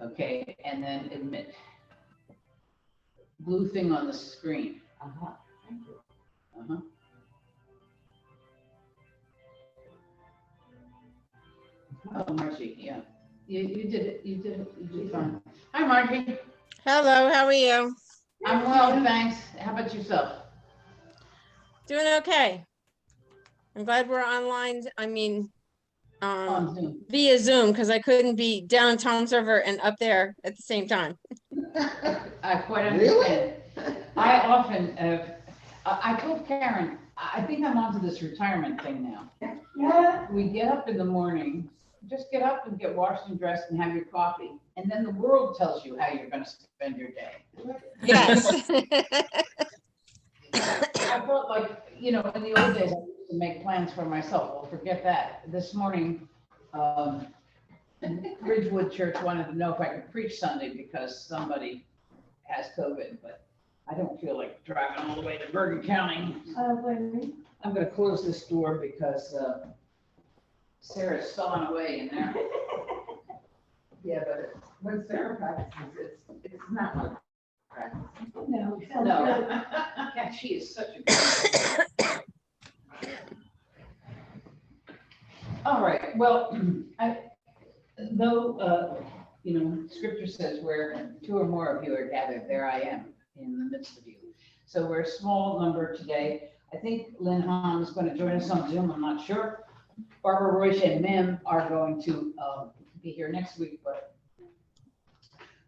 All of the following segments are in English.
Okay, and then admit. Blue thing on the screen. Uh-huh. Thank you. Uh-huh. Oh, Margie, yeah. You did it. You did fine. Hi, Margie. Hello, how are you? I'm well, thanks. How about yourself? Doing okay. I'm glad we're online. I mean, On Zoom. via Zoom, because I couldn't be down in Tom Server and up there at the same time. I quite understand. I often, I told Karen, I think I'm onto this retirement thing now. Yeah. We get up in the morning, just get up and get washed and dressed and have your coffee. And then the world tells you how you're going to spend your day. Yes. I felt like, you know, in the old days, I used to make plans for myself. Well, forget that. This morning, Ridgewood Church wanted to know if I could preach Sunday because somebody has COVID, but I don't feel like driving all the way to Bergen County. I'm going to close this door because Sarah's sawing away in there. Yeah, but when Sarah practices, it's not like practice. No. Yeah, she is such a good. All right, well, you know, scripture says where two or more of you are gathered, there I am in the midst of you. So we're a small number today. I think Lynn Hahn is going to join us on Zoom, I'm not sure. Barbara Royce and Mim are going to be here next week, but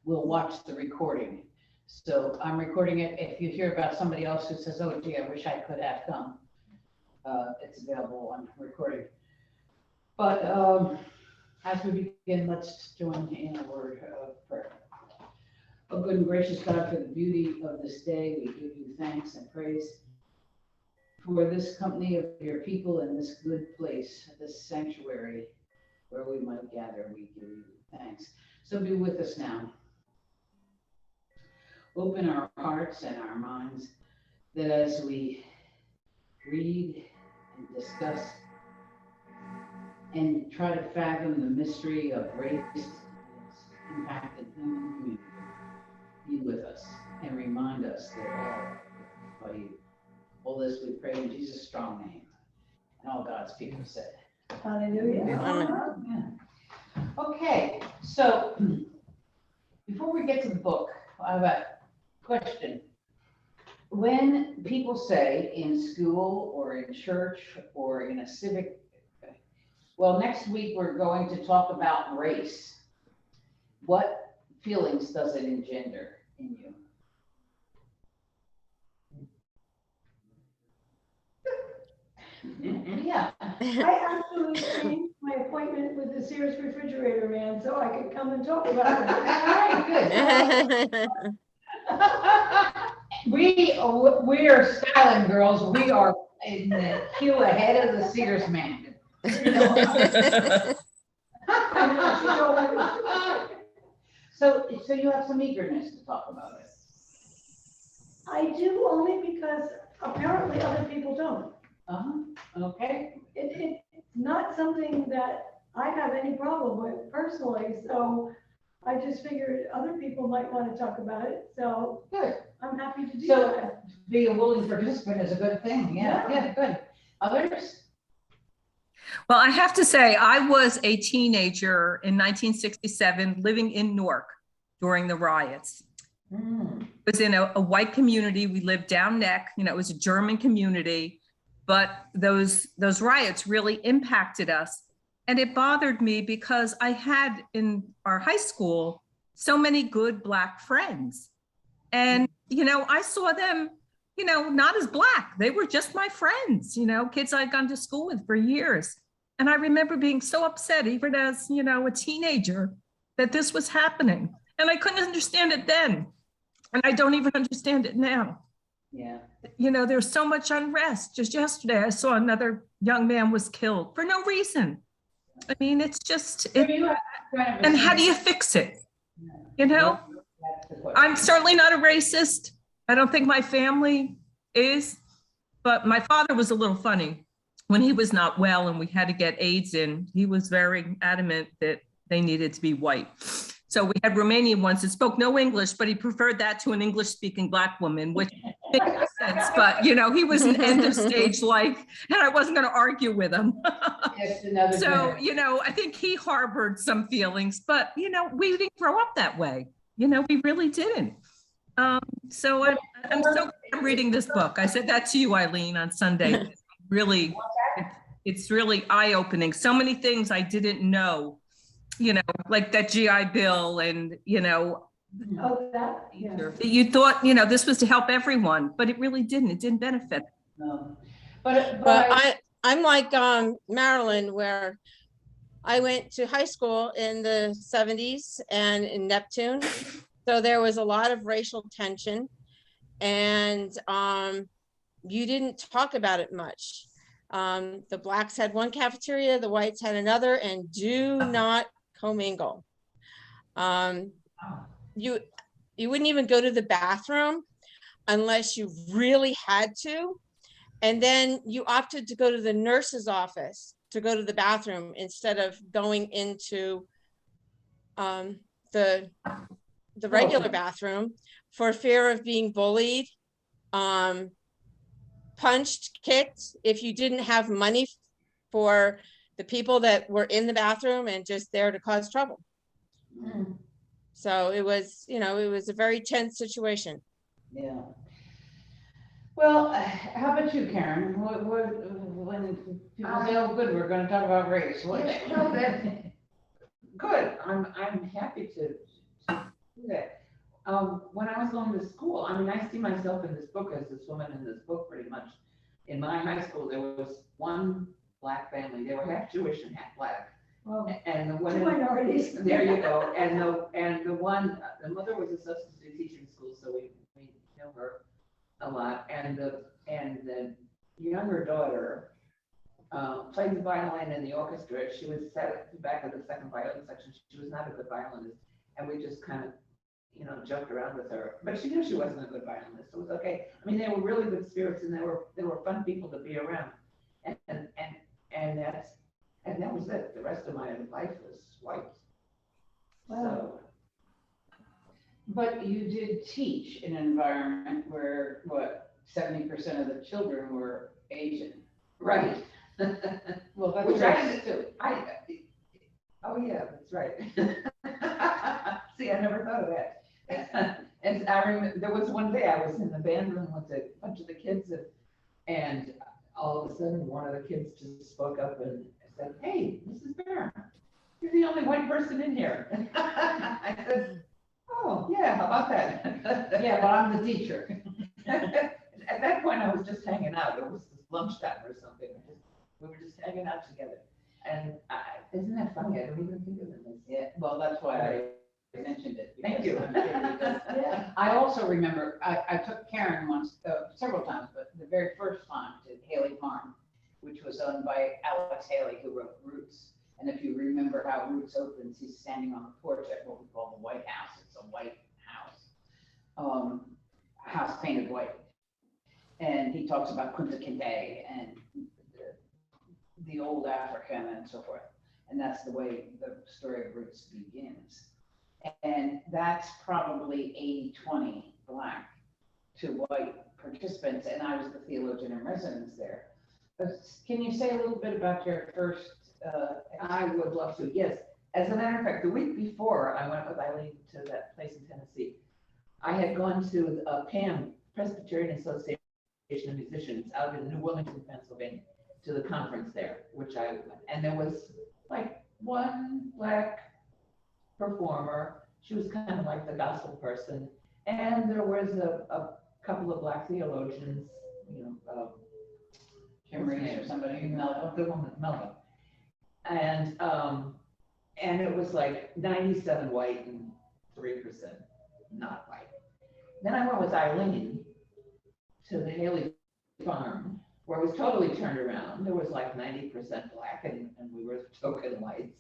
we'll watch the recording. So I'm recording it. If you hear about somebody else who says, oh gee, I wish I could have come, it's available on recording. But as we begin, let's join in a word of prayer. Oh, good and gracious God, for the beauty of this day, we give you thanks and praise for this company of your people in this good place, this sanctuary where we might gather. We give you thanks. So be with us now. Open our hearts and our minds that as we read and discuss and try to fathom the mystery of race and its impact in human community, be with us and remind us that all by you. All this we pray in Jesus' strong name. And all God's people said. Hallelujah. Amen. Okay, so before we get to the book, I have a question. When people say in school or in church or in a civic, well, next week we're going to talk about race. What feelings does it engender in you? Yeah. I actually changed my appointment with the Sears refrigerator man so I could come and talk about it. All right, good. We are styling girls. We are in the queue ahead of the Sears man. So you have some eagerness to talk about it. I do, only because apparently other people don't. Okay. It's not something that I have any problem with personally, so I just figured other people might want to talk about it, so Good. I'm happy to do So that. being a willing participant is a good thing. Yeah, good. Others? Well, I have to say, I was a teenager in 1967 living in Newark during the riots. It was in a white community. We lived down neck, you know, it was a German community, but those riots really impacted us. And it bothered me because I had in our high school so many good Black friends. And, you know, I saw them, you know, not as Black. They were just my friends, you know, kids I'd gone to school with for years. And I remember being so upset, even as, you know, a teenager, that this was happening. And I couldn't understand it then. And I don't even understand it now. Yeah. You know, there's so much unrest. Just yesterday, I saw another young man was killed for no reason. I mean, it's just, and how do you fix it? You know, I'm certainly not a racist. I don't think my family is, but my father was a little funny. When he was not well and we had to get aides in, he was very adamant that they needed to be white. So we had Romanian ones that spoke no English, but he preferred that to an English-speaking Black woman, which makes no sense. But, you know, he was an end of stage like, and I wasn't going to argue with him. Yes, another So, generation. you know, I think he harbored some feelings, but, you know, we didn't grow up that way. You know, we really didn't. So I'm so glad I'm reading this book. I said that to you, Eileen, on Sunday. Really, it's really eye-opening. So many things I didn't know, you know, like that GI Bill and, you know, Oh, that, yeah. you thought, you know, this was to help everyone, but it really didn't. It didn't benefit. No. But But I'm like Marilyn, where I went to high school in the 70s and in Neptune. So there was a lot of racial tension, and you didn't talk about it much. The Blacks had one cafeteria, the whites had another, and do not commingle. You wouldn't even go to the bathroom unless you really had to. And then you opted to go to the nurse's office to go to the bathroom instead of going into the regular bathroom for fear of being bullied, punched, kicked, if you didn't have money for the people that were in the bathroom and just there to cause trouble. So it was, you know, it was a very tense situation. yeah. Well, how about you, Karen? When people say, "Oh, good, we're going to talk about race," what? Yeah, no, that's good. I'm happy to do that. When I was going to school, I mean, I see myself in this book as this woman in this book pretty much. In my high school, there was one Black family. They were half Jewish and half Black. Well, And the two one, minorities. there you go. And the mother was a substitute teacher in school, so we know her a lot. And the younger daughter played the violin in the orchestra. She was sat at the back of the second violin section. She was not a good violinist, and we just kind of, you know, joked around with her. But she knew she wasn't a good violinist, so it was okay. I mean, they were really good spirits, and they were fun people to be around. And that was it. The rest of my life was white. Wow. So, But you did teach in an environment where, what, 70% of the children were Asian. right. Well, that's Which racist too. Oh yeah, that's right. See, I never thought of that. And I remember there was one day I was in the band room with a bunch of the kids, and all of a sudden one of the kids just spoke up and said, "Hey, Mrs. Barron, you're the only white person in here." I said, "Oh yeah, how about that?" Yeah, but I'm the teacher. At that point, I was just hanging out. It was lunchtime or something. We were just hanging out together. And isn't that funny? I don't even think of it as. Yeah, well, that's why I mentioned it. Thank you. Yeah. I also remember, I took Karen once, several times, but the very first time to Haley Farm, which was owned by Alex Haley, who wrote Roots. And if you remember how Roots opens, he's standing on the porch at what we call the White House. It's a white house, house painted white. And he talks about Kunta Kinte and the old African and so forth. And that's the way the story of Roots begins. And that's probably 80-20 Black to white participants. And I was the theologian in residence there. But can you say a little bit about your first? I would love to, yes. As a matter of fact, the week before I went with Eileen to that place in Tennessee, I had gone to PAM, Presbyterian Association of Musicians, out in New Wilmington, Pennsylvania, to the conference there, and there was like one Black performer. She was kind of like the gospel person. And there was a couple of Black theologians, you know, Kim Reese or somebody? Melva, the woman, Melva. And it was like 97 white and 3% not white. Then I went with Eileen to the Haley Farm, where it was totally turned around. There was like 90% Black, and we were the token whites.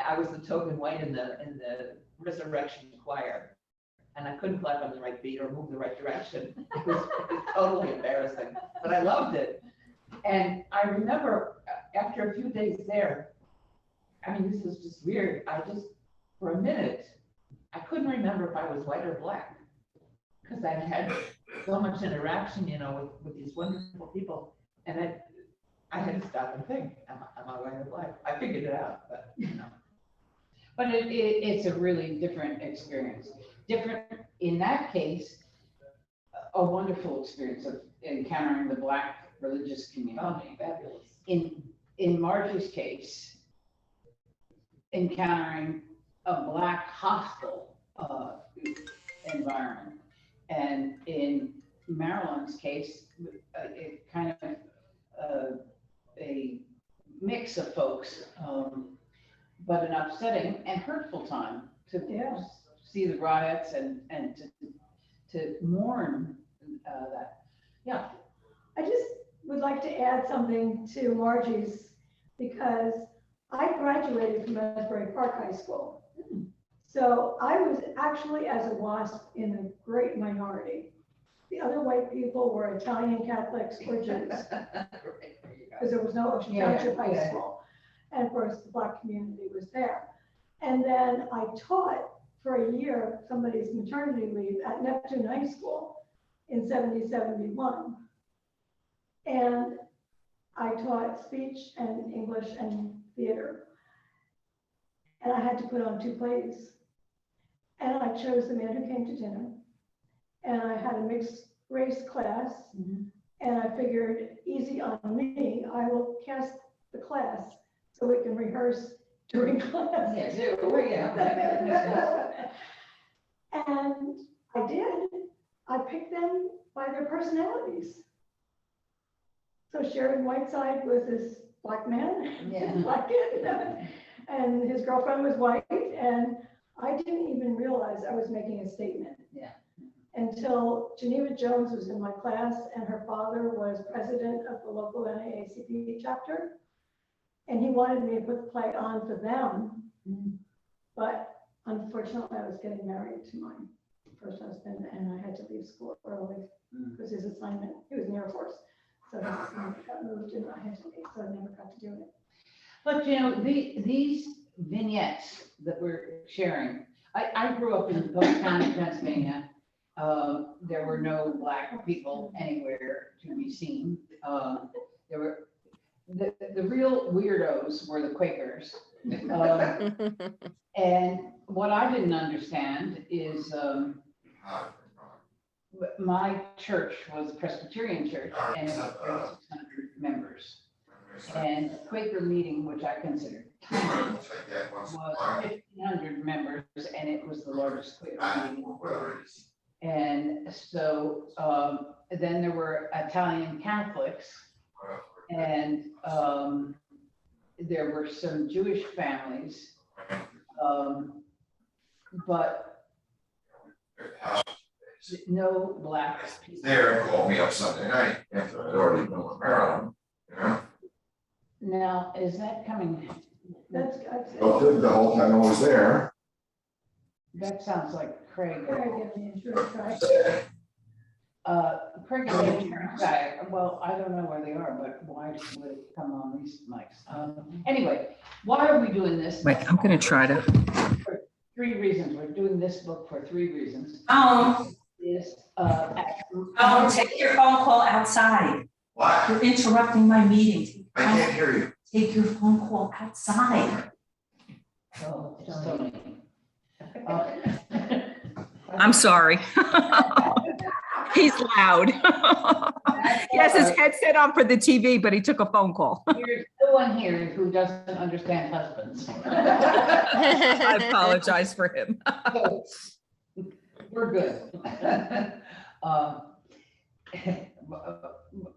I was the token white in the resurrection choir, and I couldn't clap on the right beat or move the right direction. It was totally embarrassing, but I loved it. And I remember after a few days there, I mean, this is just weird. I just, for a minute, I couldn't remember if I was white or black. Because I'd had so much interaction, you know, with these wonderful people. And I had to stop and think, am I white or black? I figured it out, but you know. But it's a really different experience. Different, in that case, a wonderful experience of encountering the Black religious Oh, community. fabulous. In Margie's case, encountering a Black hostile environment. And in Marilyn's case, it kind of a mix of folks, but an upsetting and hurtful time to see the riots and to mourn that. Yeah, I just would like to add something to Margie's, because I graduated from Asbury Park High School. So I was actually, as a WASP, in a great minority. The other white people were Italian Catholics or Jews, because there was no Ocean Township High School. And of course, the Black community was there. And then I taught for a year somebody's maternity leave at Neptune High School in 70-71. And I taught speech and English and theater. And I had to put on 2 plays. And I chose The Man Who Came to Dinner. And I had a mixed race class. And I figured, easy on me, I will cast the class so we can rehearse during class. And I did. I picked them by their personalities. So Sheridan Whiteside was this Black man, Black kid, and his girlfriend was white, and I didn't even realize I was making a statement. Until Geneva Jones was in my class, and her father was president of the local NAACP chapter, and he wanted me to put the play on for them, but unfortunately I was getting married to my first husband, and I had to leave school early because his assignment, he was in the Air Force, so his assignment got moved and I had to leave, so I never got to do it. But you know, these vignettes that we're sharing, I grew up in Polk County, Pennsylvania. There were no Black people anywhere to be seen. There were the real weirdos were the Quakers. And what I didn't understand is my church was a Presbyterian church, and it was 600 members. And the Quaker meeting, which I considered tiny, was 1,500 members, and it was the largest Quaker meeting in the world. And so then there were Italian Catholics, and there were some Jewish families, but no Black people. There called me up Sunday night after I'd already been with Maryland, you know. Now, is that coming? That's Well, the whole time I was there. That sounds like Craig. Craig and the insurance guy. Craig and the insurance guy, well, I don't know where they are, but why would it come on these mics? Anyway, why are we doing this? Wait, I'm gonna try to. For 3 reasons. We're doing this book for 3 reasons. Is take your phone call outside. What? You're interrupting my meeting. I can't hear you. Take your phone call outside. Oh, so many. I'm sorry. He's loud. He has his headset on for the TV, but he took a phone call. There's no one here who doesn't understand husbands. I apologize for him. So, we're good.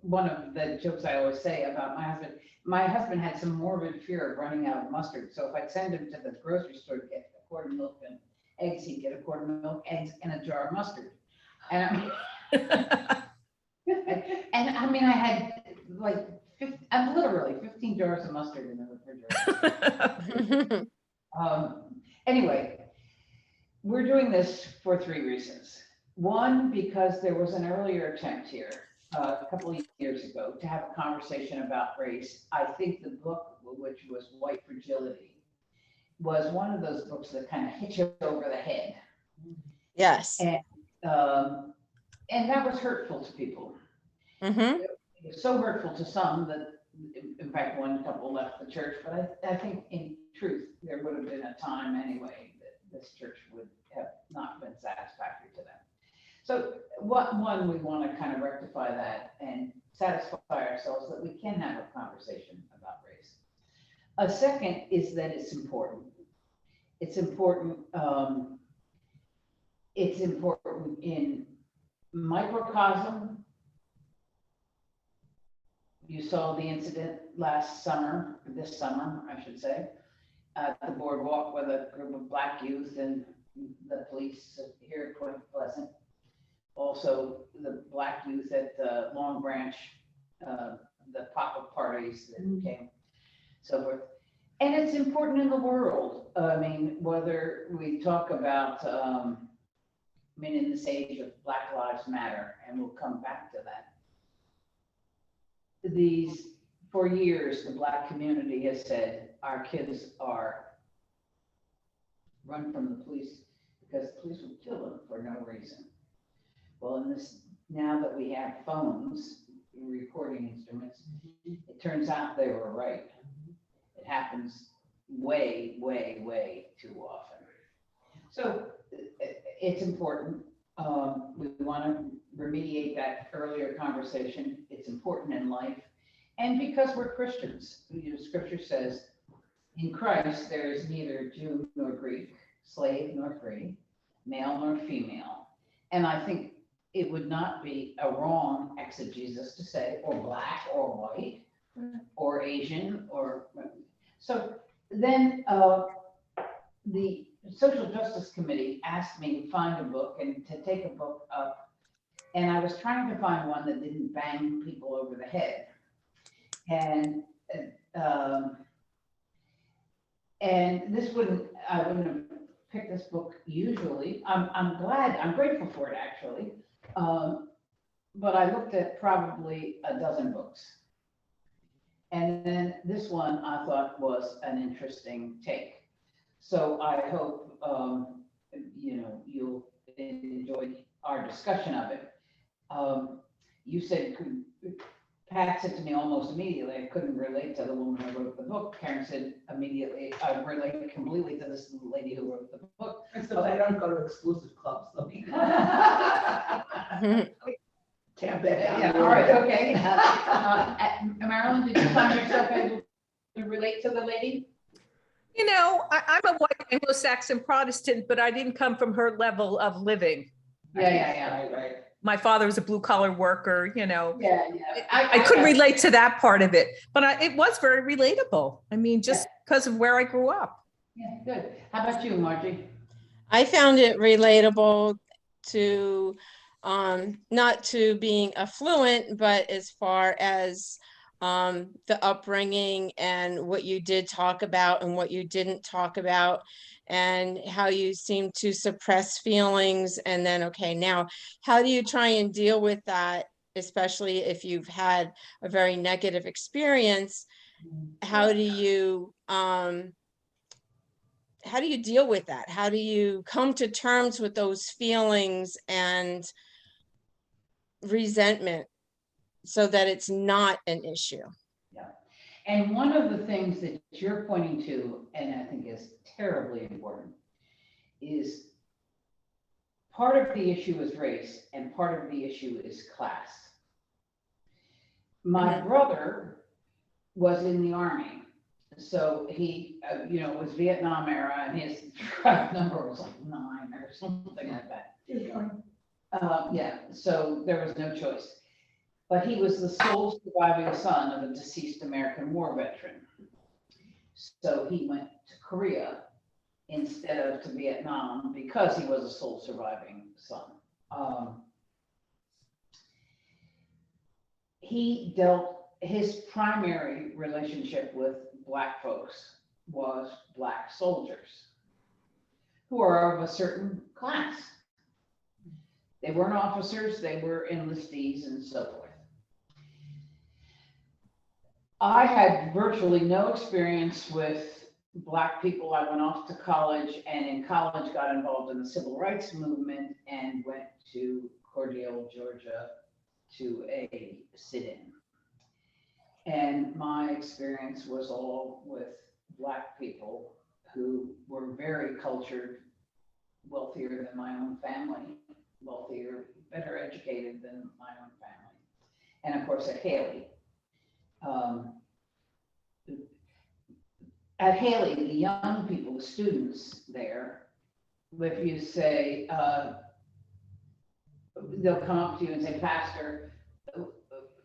One of the jokes I always say about my husband had some morbid fear of running out of mustard. So if I'd send him to the grocery store to get a quart of milk and eggs, he'd get a quart of milk, eggs, and a jar of mustard. And I mean, I had like literally 15 jars of mustard in the refrigerator. Anyway, we're doing this for 3 reasons. One, because there was an earlier attempt here a couple of years ago to have a conversation about race. I think the book, which was White Fragility, was one of those books that kind of hit you over the head Yes. And that was hurtful to people. Mm-hmm. It was so hurtful to some that, in fact, one couple left the church, but I think in truth, there would have been a time anyway that this church would have not been satisfactory to them. So one, we want to kind of rectify that and satisfy ourselves that we can have a conversation about race. A second is that it's important. It's important. It's important in microcosm. You saw the incident last summer, this summer, I should say, at the boardwalk with a group of Black youth and the police here at Point Pleasant. Also, the Black youth at the Long Branch, the pop-up parties that came, so forth. And it's important in the world. I mean, whether we talk about, in this age of Black Lives Matter, and we'll come back to that. For years, the Black community has said our kids are run from the police because the police would kill them for no reason. Well, now that we have phones, recording instruments, it turns out they were right. It happens way, way, way too often. So it's important. We want to remediate that earlier conversation. It's important in life. And because we're Christians, Scripture says, in Christ, there is neither Jew nor Greek, slave nor free, male nor female. And I think it would not be a wrong exegesis to say, or Black or white or Asian or, so then the Social Justice Committee asked me to find a book and to take a book up. And I was trying to find one that didn't bang people over the head. And I wouldn't have picked this book usually. I'm grateful for it actually. But I looked at probably a dozen books. And then this one I thought was an interesting take. So I hope, you'll enjoy our discussion of it. You said, Pat said to me almost immediately, I couldn't relate to the woman who wrote the book. Karen said immediately, I relate completely to this lady who wrote the book. Except I don't go to exclusive clubs, so. Tamp that down. Yeah, all right, okay. Marilyn, did you find yourself able to relate to the lady? I'm a white Anglo-Saxon Protestant, but I didn't come from her level of living. Yeah. Right. My father was a blue collar worker, Yeah. I couldn't relate to that part of it, but it was very relatable. I mean, just because of where I grew up. Yeah, good. How about you, Margie? I found it relatable to not to being affluent, but as far as the upbringing and what you did talk about and what you didn't talk about, and how you seem to suppress feelings. And then, okay, now how do you try and deal with that, especially if you've had a very negative experience? How do you deal with that? How do you come to terms with those feelings and resentment so that it's not an issue? Yeah. And one of the things that you're pointing to, and I think is terribly important, is part of the issue is race and part of the issue is class. My brother was in the Army. So he, was Vietnam era, and his tribe number was like 9 or something like that. So there was no choice. But he was the sole surviving son of a deceased American war veteran. So he went to Korea instead of to Vietnam because he was a sole surviving son. His primary relationship with Black folks was Black soldiers who are of a certain class. They weren't officers, they were enlistees and so forth. I had virtually no experience with Black people. I went off to college, and in college got involved in the civil rights movement and went to Cordele, Georgia, to a sit-in. And my experience was all with Black people who were very cultured, wealthier than my own family, wealthier, better educated than my own family. And of course at Haley. At Haley, the young people, the students there, if you say, they'll come up to you and say, Pastor,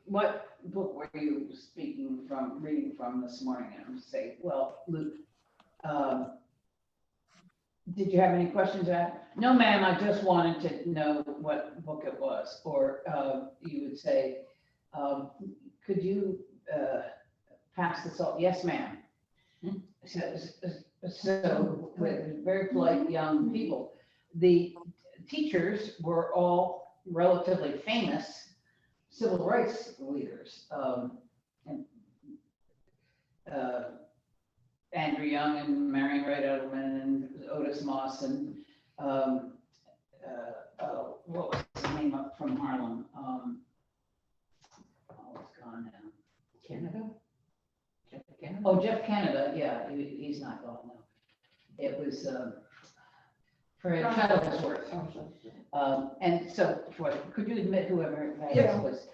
what book were you reading from this morning? And I'll say, well, Luke, did you have any questions about it? No, ma'am, I just wanted to know what book it was. Or you would say, could you pass this off? Yes, ma'am. So with very polite young people, the teachers were all relatively famous civil rights leaders. Andrew Young and Marion Wright Edelman and Otis Moss and what was his name up from Harlem? It's gone now. Canada? Jeff Canada? Oh, Jeff Canada, yeah, he's not gone now. It was Fred Shuttlesworth. And so, could you admit whoever that was?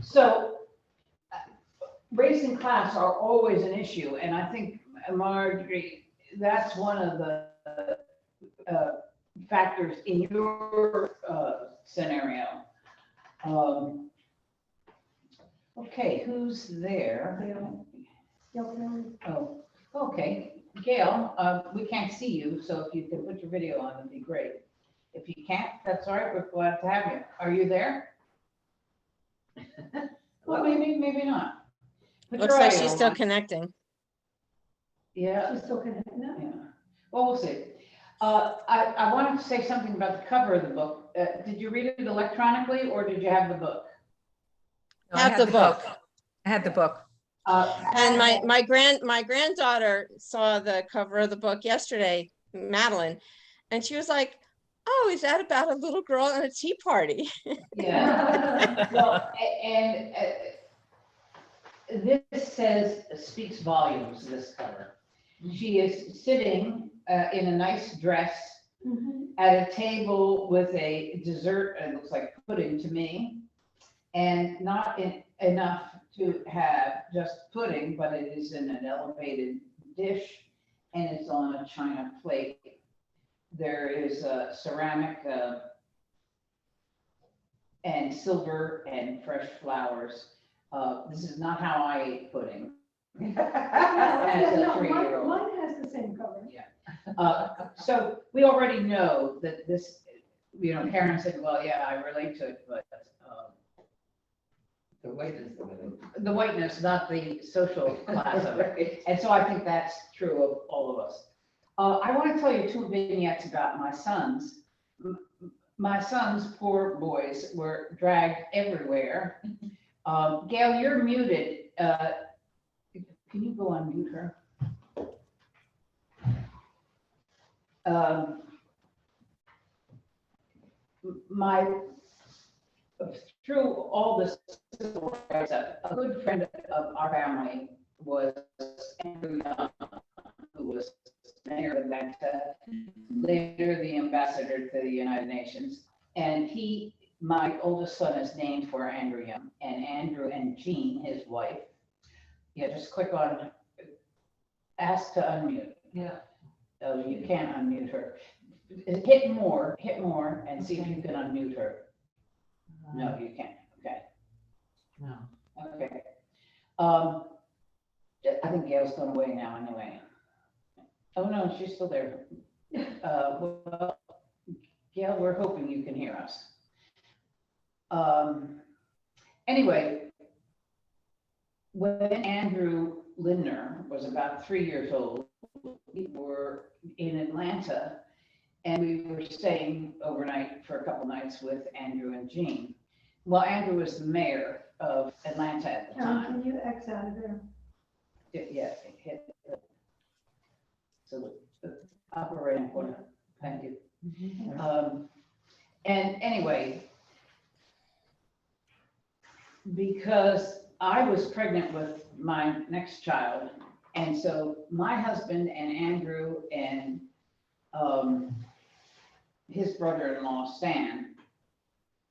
So, race and class are always an issue, and I think, Marjorie, that's one of the factors in your scenario. Okay, who's there? Oh, okay. Gail, we can't see you, so if you could put your video on, that'd be great. If you can't, that's all right. We're glad to have you. Are you there? Well, maybe not. Put Looks your like audio she's still on. connecting. Yeah. She's still connected now? Yeah. Well, we'll see. I wanted to say something about the cover of the book. Did you read it electronically or did you have the book? No, I Have had the book. I had the book. And my granddaughter saw the cover of the book yesterday, Madeline, and she was like, "Oh, is that about a little girl at a tea party?" Yeah. Well, and this speaks volumes, this cover. She is sitting in a nice dress at a table with a dessert, and it looks like pudding to me, and not enough to have just pudding, but it is in an elevated dish, and it's on a china plate. There is ceramic and silver and fresh flowers. This is not how I ate pudding. As a No, 3-year-old. mine has the same cover. So we already know that this, Karen said, well, yeah, I relate to it, but The whiteness of it. the whiteness, not the social class of it. And so I think that's true of all of us. I want to tell you 2 vignettes about my sons. My sons, poor boys, were dragged everywhere. Gail, you're muted. Can you go unmute her? Through all this civil rights stuff, a good friend of our family was Andrew Young, who was mayor of Atlanta, later the ambassador to the United Nations. And my oldest son is named for Andrew Young, and Andrew and Jean, his wife. Yeah, just click on, ask to unmute. Yeah. Oh, you can't unmute her. Hit more, and see if you can unmute her. No, you can't. Okay. No. Okay. I think Gail's gone away now anyway. Oh, no, she's still there. Well, Gail, we're hoping you can hear us. Anyway, when Andrew Lindner was about 3 years old, we were in Atlanta and we were staying overnight for a couple nights with Andrew and Jean. Well, Andrew was the mayor of Atlanta at the Karen, time. can you X out of there? it hit. So the upper right hand corner, thank you. And anyway, because I was pregnant with my next child, and so my husband and Andrew and his brother-in-law Stan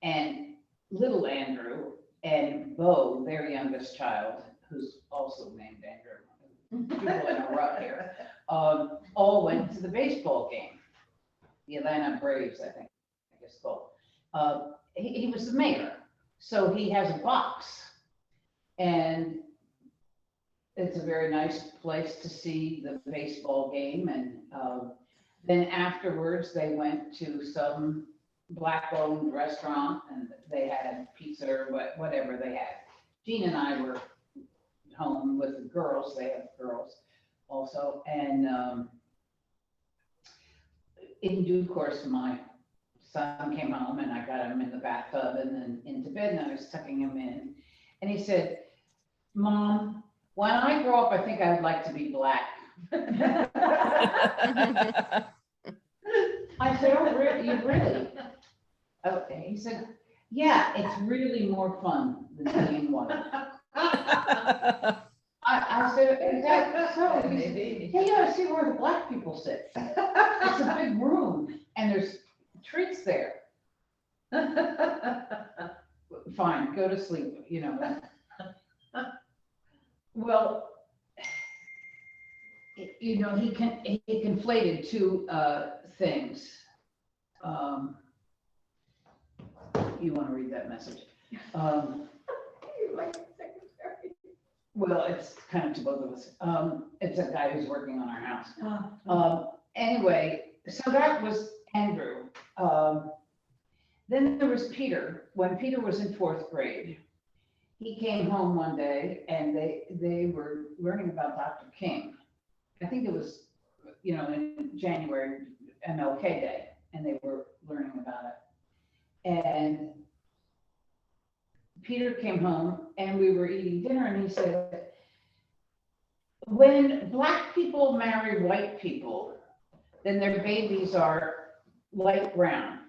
and little Andrew and Bo, their youngest child, who's also named Andrew, people in a rut here, all went to the baseball game. The Atlanta Braves, I think it's called. He was the mayor, so he has a box, and it's a very nice place to see the baseball game. And then afterwards, they went to some Black-owned restaurant, and they had pizza or whatever they had. Gene and I were home with the girls. They have girls also, and in due course, my son came home, and I got him in the bathtub and then into bed, and I was tucking him in, and he said, "Mom, when I grow up, I think I would like to be black." I said, "Oh, really? You really?" Okay. He said, "Yeah, it's really more fun than being white." I said, "Is that so?" He said, "Yeah, you gotta see where the black people sit. It's a big room, and there's treats there." Fine, go to sleep, you know. Well, you know, he conflated two things. You want to read that message? Well, it's kind of to both of us. It's a guy who's working on our house. Anyway, so that was Andrew. Then there was Peter. When Peter was in 4th grade, he came home one day, and they were learning about Dr. King. I think it was, you know, in January, MLK Day, and they were learning about it. And Peter came home, and we were eating dinner, and he said, "When black people marry white people, then their babies are light brown."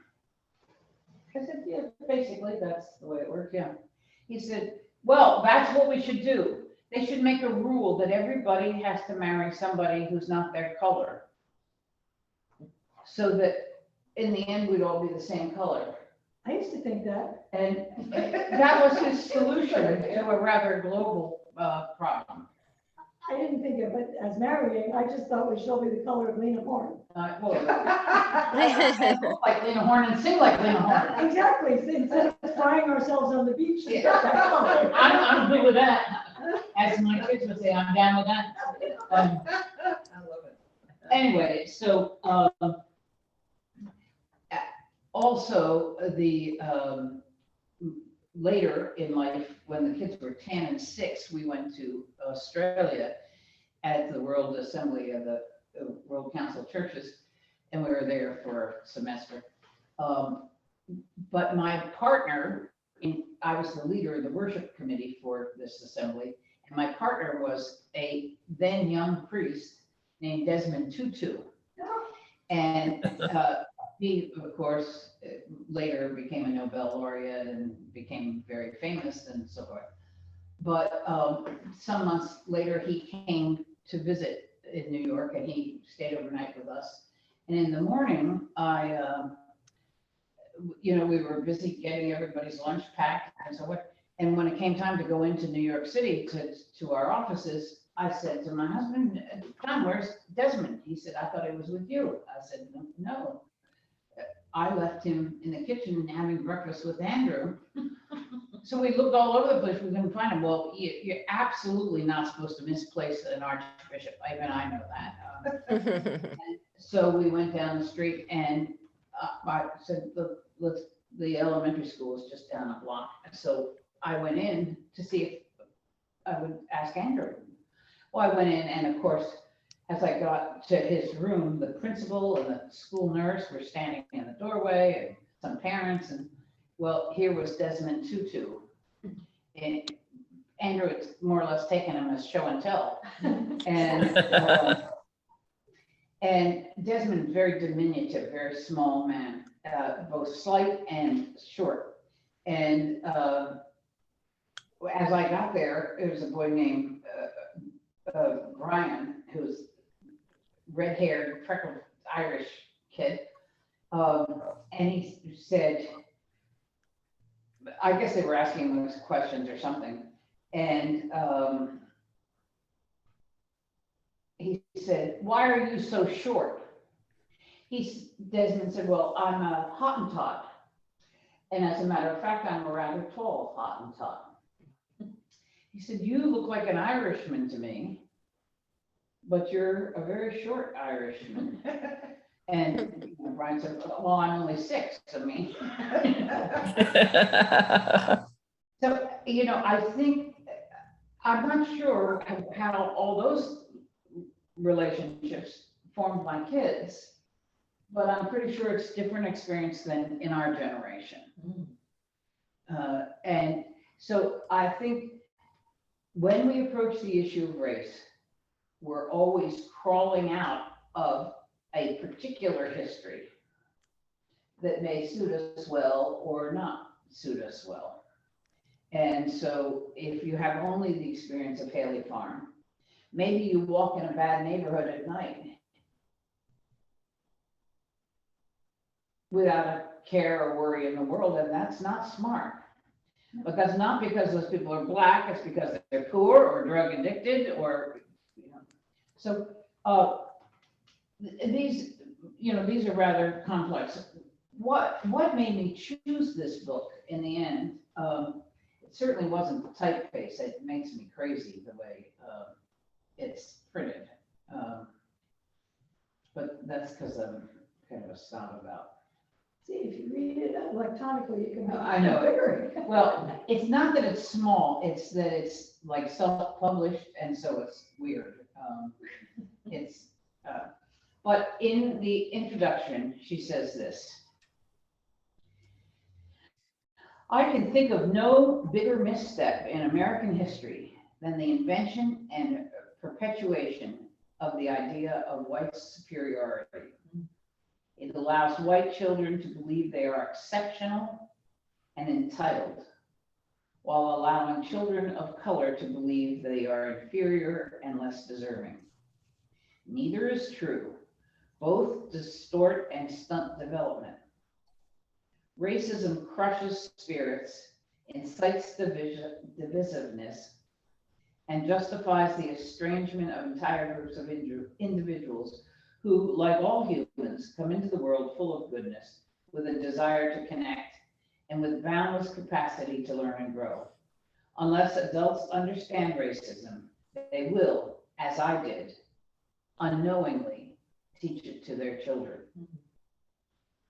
I said, "Yeah, basically, that's the way it works, yeah." He said, "Well, that's what we should do. They should make a rule that everybody has to marry somebody who's not their color, so that in the end, we'd all be the same color." I used to think that. And that was his solution to a rather global problem. I didn't think of it as marrying. I just thought we should all be the color of Lena Horne. Well, I look like Lena Horne and sing like Lena Horne. Exactly. Instead of frying ourselves on the beach. Yeah. I'm good with that. As my kids would say, I'm down with that. I love it. Anyway, so also the later in life, when the kids were 10 and 6, we went to Australia at the World Assembly of the World Council of Churches, and we were there for a semester. But my partner, I was the leader of the worship committee for this assembly, and my partner was a then young priest named Desmond Tutu. And he, of course, later became a Nobel laureate and became very famous and so forth. But some months later, he came to visit in New York, and he stayed overnight with us. And in the morning, you know, we were busy getting everybody's lunch packed and so what. And when it came time to go into New York City to our offices, I said to my husband, "John, where's Desmond?" He said, "I thought he was with you." I said, "No. I left him in the kitchen having breakfast with Andrew." So we looked all over the place. We couldn't find him. Well, you're absolutely not supposed to misplace an archbishop. Even I know that. So we went down the street, and I said, "Look, the elementary school is just down a block." So I went in to see if I would ask Andrew. Well, I went in, and of course, as I got to his room, the principal and the school nurse were standing in the doorway, and some parents, and well, here was Desmond Tutu. Andrew had more or less taken him as show and tell. And, and Desmond, very diminutive, very small man, both slight and short. And as I got there, there was a boy named Brian, who's red-haired, freckled Irish kid. And he said, I guess they were asking him questions or something. And he said, "Why are you so short?" Desmond said, "Well, I'm a Hottentot. And as a matter of fact, I'm a rather tall Hottentot." He said, "You look like an Irishman to me, but you're a very short Irishman." And Brian said, "Well, I'm only 6, I mean." So, I think, I'm not sure how all those relationships formed my kids, but I'm pretty sure it's different experience than in our generation. And so I think when we approach the issue of race, we're always crawling out of a particular history that may suit us well or not suit us well. And so if you have only the experience of Haley Farm, maybe you walk in a bad neighborhood at night without a care or worry in the world, and that's not smart. But that's not because those people are Black, it's because they're poor or drug addicted or, So these are rather complex. What made me choose this book in the end? It certainly wasn't the typeface. It makes me crazy the way it's printed. But that's because I'm kind of a snob about. See, if you read it electronically, you can make I know. it bigger. Well, it's not that it's small, it's that it's like self-published, and so it's weird. But in the introduction, she says this: "I can think of no bigger misstep in American history than the invention and perpetuation of the idea of white superiority. It allows white children to believe they are exceptional and entitled, while allowing children of color to believe they are inferior and less deserving. Neither is true. Both distort and stunt development. Racism crushes spirits, incites divisiveness, and justifies the estrangement of entire groups of individuals who, like all humans, come into the world full of goodness, with a desire to connect, and with boundless capacity to learn and grow. Unless adults understand racism, they will, as I did, unknowingly teach it to their children.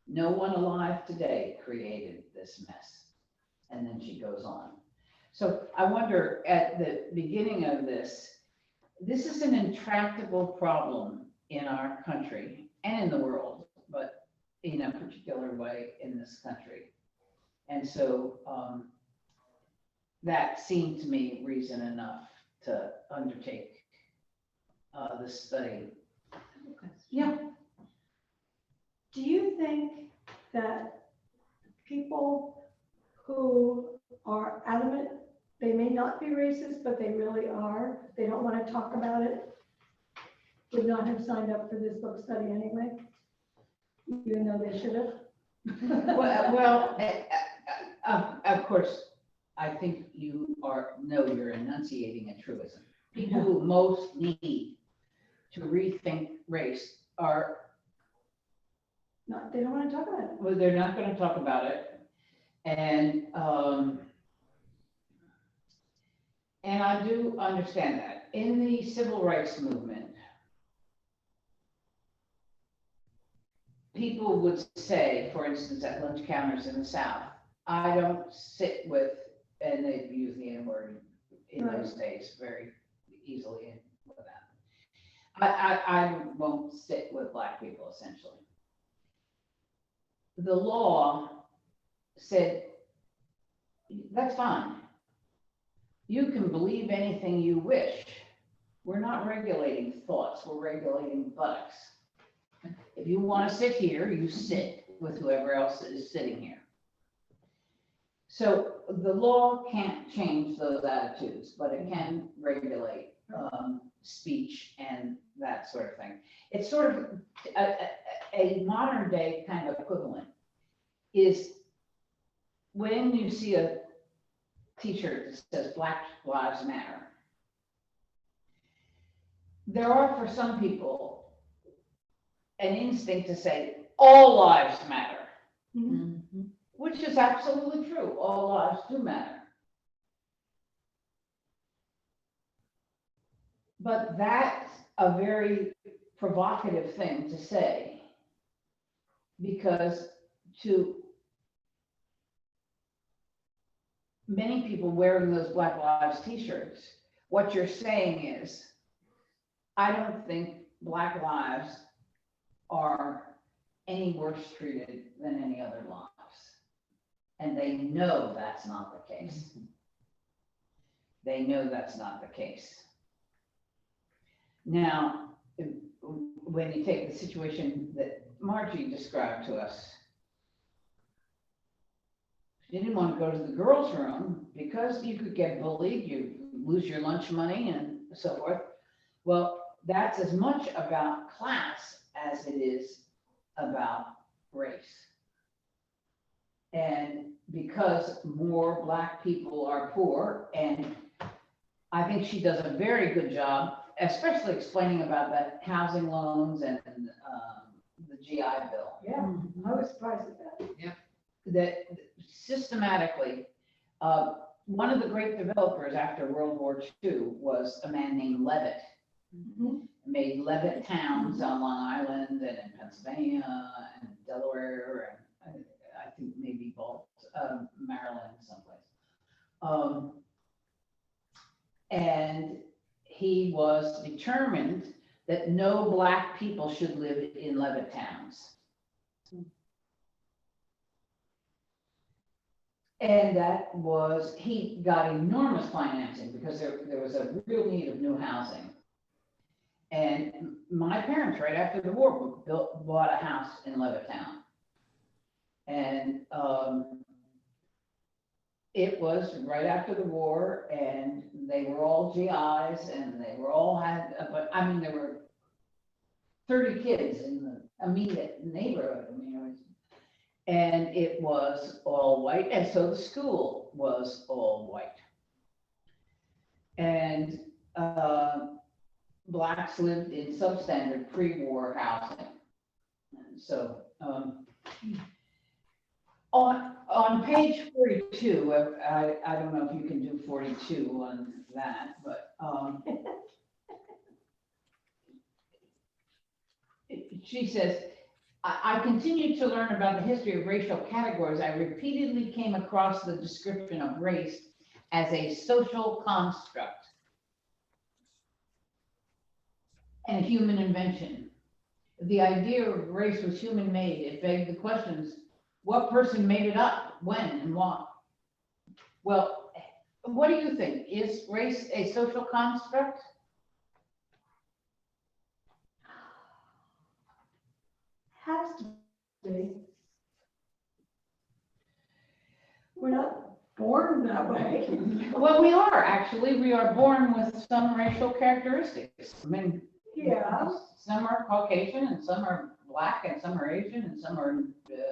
No one alive today created this mess." And then she goes on. So I wonder, at the beginning of this is an intractable problem in our country and in the world, but in a particular way in this country. And so that seemed to me reason enough to undertake the study. Yeah. Do you think that people who are adamant they may not be racist, but they really are, they don't want to talk about it, would not have signed up for this book study anyway, even though they should have? Well, of course, I think you're enunciating a truism. People who most need to rethink race are They don't want to talk about it. well, they're not going to talk about it. And I do understand that. In the civil rights movement, people would say, for instance, at lunch counters in the South, I don't sit with, and they've used the N-word in those days very easily with that. I won't sit with Black people, essentially. The law said, that's fine. you can believe anything you wish. We're not regulating thoughts, we're regulating buttocks. If you want to sit here, you sit with whoever else is sitting here. So the law can't change those attitudes, but it can regulate speech and that sort of thing. It's sort of a modern day kind of equivalent is when you see a t-shirt that says Black Lives Matter. There are, for some people, an instinct to say all lives matter, which is absolutely true. All lives do matter. But that's a very provocative thing to say, because to many people wearing those Black Lives t-shirts, what you're saying is, I don't think Black lives are any worse treated than any other lives. And they know that's not the case. They know that's not the case. Now, when you take the situation that Margie described to us, she didn't want to go to the girls' room because you could get bullied, you lose your lunch money and so forth. Well, that's as much about class as it is about race. And because more Black people are poor, and I think she does a very good job, especially explaining about the housing loans and the GI Bill. Yeah, I was surprised at that. That systematically, one of the great developers after World War II was a man named Levitt. Made Levitt towns on Long Island and in Pennsylvania and Delaware and I think maybe Maryland someplace. And he was determined that no Black people should live in Levitt towns. And that was, he got enormous financing because there was a real need of new housing. And my parents, right after the war, bought a house in Levittown. And it was right after the war, and they were all GIs, and they were all but I mean, there were 30 kids in the immediate neighborhood. I mean, and it was all white, and so the school was all white. And Blacks lived in substandard pre-war housing. And so on page 42, I don't know if you can do 42 on that, but she says, I continued to learn about the history of racial categories. I repeatedly came across the description of race as a social construct and human invention. The idea of race was human made. It begged the questions, what person made it up, when, and why? Well, what do you think? Is race a social construct? Has to be. We're not born that way. Well, we are actually. We are born with some racial characteristics. I mean, Yeah. some are Caucasian, and some are Black, and some are Asian, and some are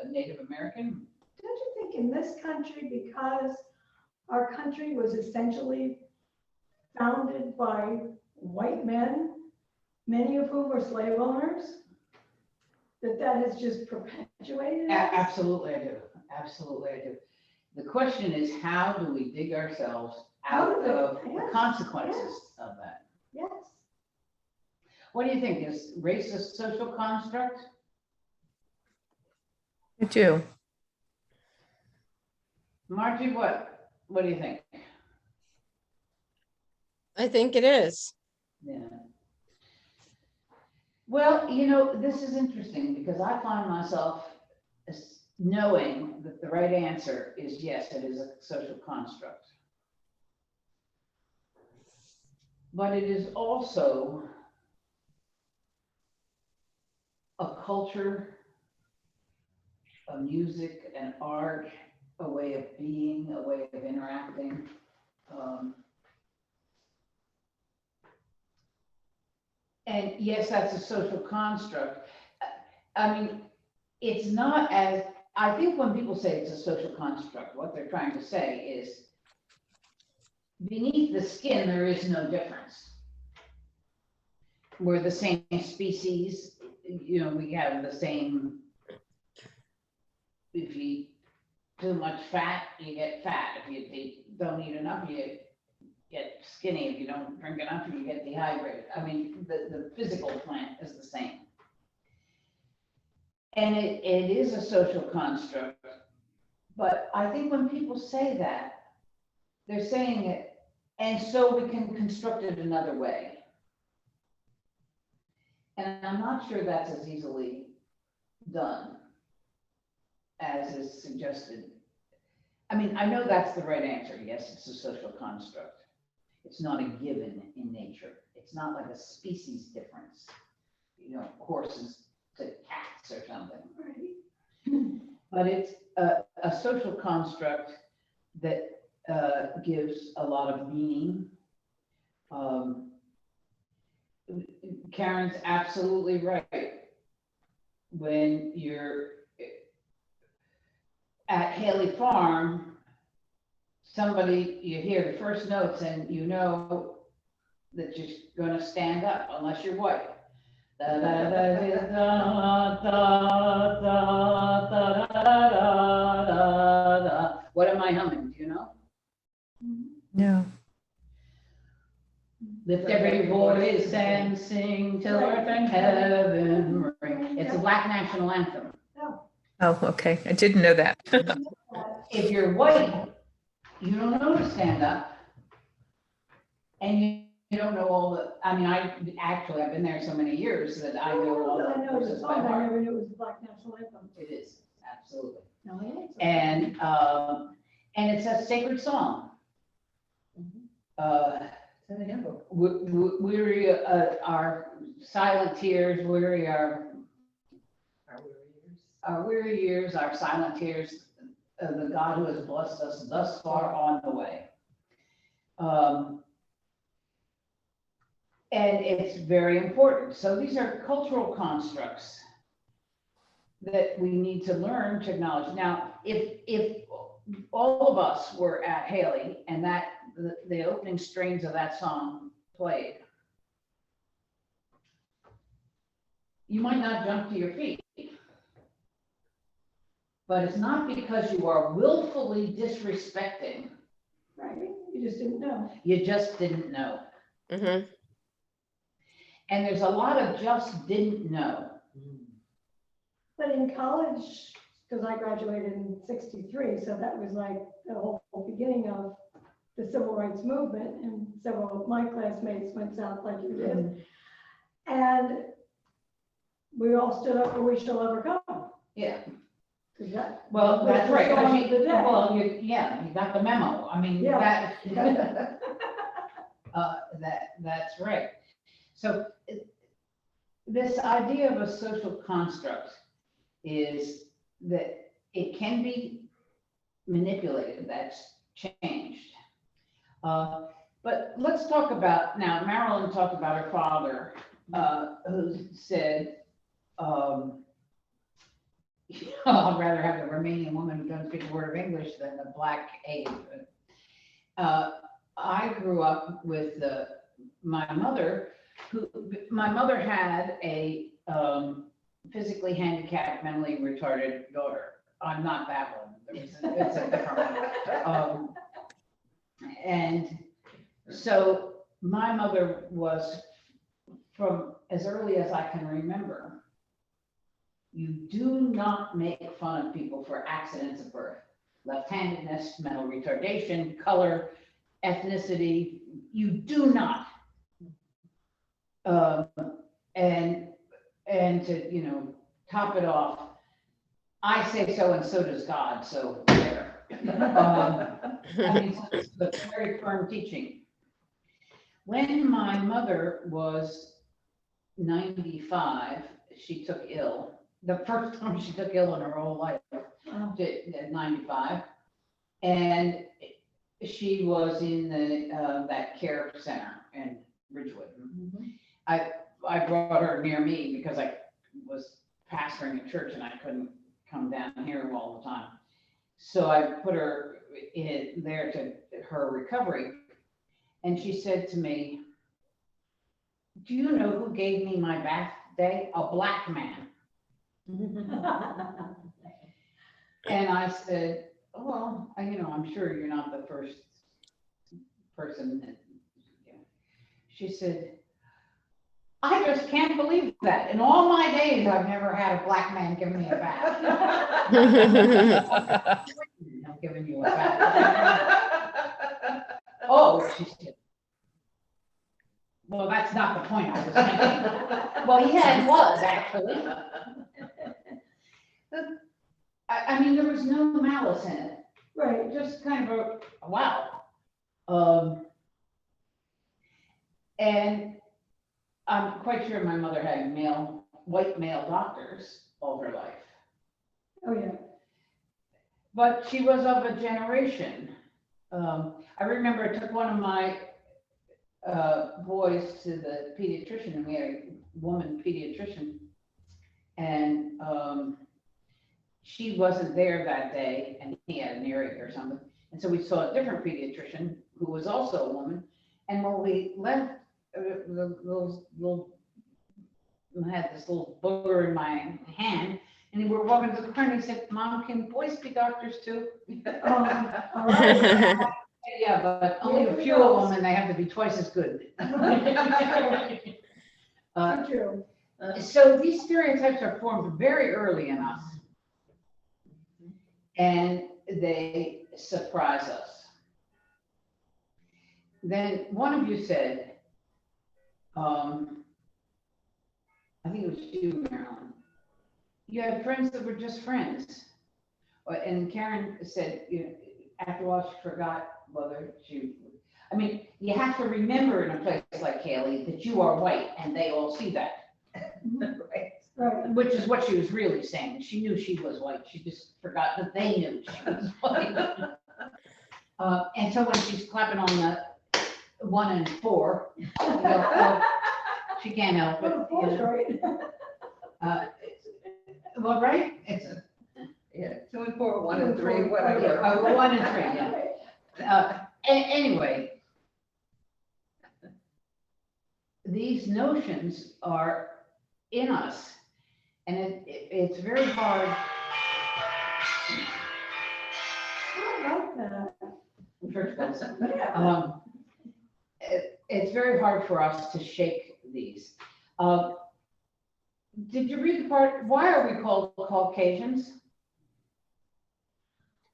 Native American. Don't you think in this country, because our country was essentially founded by white men, many of whom were slave owners, that has just perpetuated it? Absolutely, I do. Absolutely, I do. The question is, how do we dig ourselves out of the consequences of that? Yes. What do you think? Is race a social construct? I do. Margie, what do you think? I think it is. Yeah. Well, you know, this is interesting because I find myself knowing that the right answer is yes, it is a social construct. but it is also a culture, a music, an art, a way of being, a way of interacting. And yes, that's a social construct. I mean, it's not as, I think when people say it's a social construct, what they're trying to say is beneath the skin, there is no difference. We're the same species, you know, we have the same, if you eat too much fat, you get fat. If you don't eat enough, you get skinny. If you don't drink enough, you get dehydrated. I mean, the physical plant is the same. And it is a social construct, but I think when people say that, they're saying it, and so we can construct it another way. And I'm not sure that's as easily done as is suggested. I mean, I know that's the right answer. Yes, it's a social construct. It's not a given in nature. It's not like a species difference, you know, horses to cats or something. Right. But it's a social construct that gives a lot of meaning. Karen's absolutely right. When you're at Haley Farm, somebody, you hear the first notes and you know that you're gonna stand up unless you're white. Da, da, da, da, da, da, da, da, da, da. What am I humming? Do you know? No. Lift every voice and sing till earth and heaven ring. It's a Black national anthem. Oh, okay. I didn't know that. If you're white, you don't know to stand up. And you don't know all the, I mean, I've been there so many years that I know all I the know the verses by song, I heart. never knew it was a Black national anthem. It is, absolutely. No, it ain't. And it's a sacred song. Weary our silent tears, weary our weary years, our silent tears, the God who has blessed us thus far on the way. And it's very important. So these are cultural constructs that we need to learn to acknowledge. Now, if all of us were at Haley and that the opening strains of that song played, you might not jump to your feet. But it's not because you are willfully disrespecting. Right, you just didn't know. You just didn't know. Mm-hmm. And there's a lot of just didn't know. But in college, because I graduated in '63, so that was like the whole beginning of the civil rights movement, and several of my classmates went south like you did. And we all stood up for We Shall Overcome. Yeah. Well, That's right. Yeah. You got the memo. I mean, Yeah. that's right. So this idea of a social construct is that it can be manipulated. That's changed. But let's talk about, now Marilyn talked about her father, who said, I'd rather have the Romanian woman who doesn't speak a word of English than the Black aide. I grew up with my mother, my mother had a physically handicapped, mentally retarded daughter. I'm not that one. It's a different one. And so my mother was, from as early as I can remember, you do not make fun of people for accidents of birth, left-handedness, mental retardation, color, ethnicity. You do not. And to, you know, top it off, I say so and so does God, so there. I mean, it's a very firm teaching. When my mother was 95, she took ill. The first time she took ill in her whole life, at 95. And she was in that care center in Ridgewood. I brought her near me because I was pastoring a church and I couldn't come down here all the time. So I put her in there to her recovery. And she said to me, "Do you know who gave me my bath day? A black man." And I said, "Well, I'm sure you're not the first person that," she said, "I just can't believe that. In all my days, I've never had a black man give me a bath." I'm giving you a bath. "Oh," she said. "Well, that's not the point I was making." Well, yeah, it was actually. I mean, there was no malice in it. Right. Just kind of a wow. And I'm quite sure my mother had white male doctors all her life. Oh, yeah. But she was of a generation. I remember I took one of my boys to the pediatrician, and we had a woman pediatrician, and she wasn't there that day, and he had an earache or something. And so we saw a different pediatrician who was also a woman. And when we left, I had this little booger in my hand, and we were walking to the car, and he said, "Mom, can boys be doctors too?" All right. Yeah, but only a few of them, and they have to be twice as good. True. So these stereotypes are formed very early in us, and they surprise us. Then one of you said, I think it was you, Marilyn, you had friends that were just friends. And Karen said, after a while she forgot whether I mean, you have to remember in a place like Haley that you are white and they all see that. Right. Right. Which is what she was really saying. She knew she was white. She just forgot that they knew she was white. And so when she's clapping on the 1 and 4, she can't help it. Well, right? It's Yeah, 2 and 4, 1 and 3, whatever. 1 and 3, yeah. Anyway, these notions are in us, and it's very hard. I like that. Church bells. It's very hard for us to shake these. Did you read the part, why are we called Caucasians?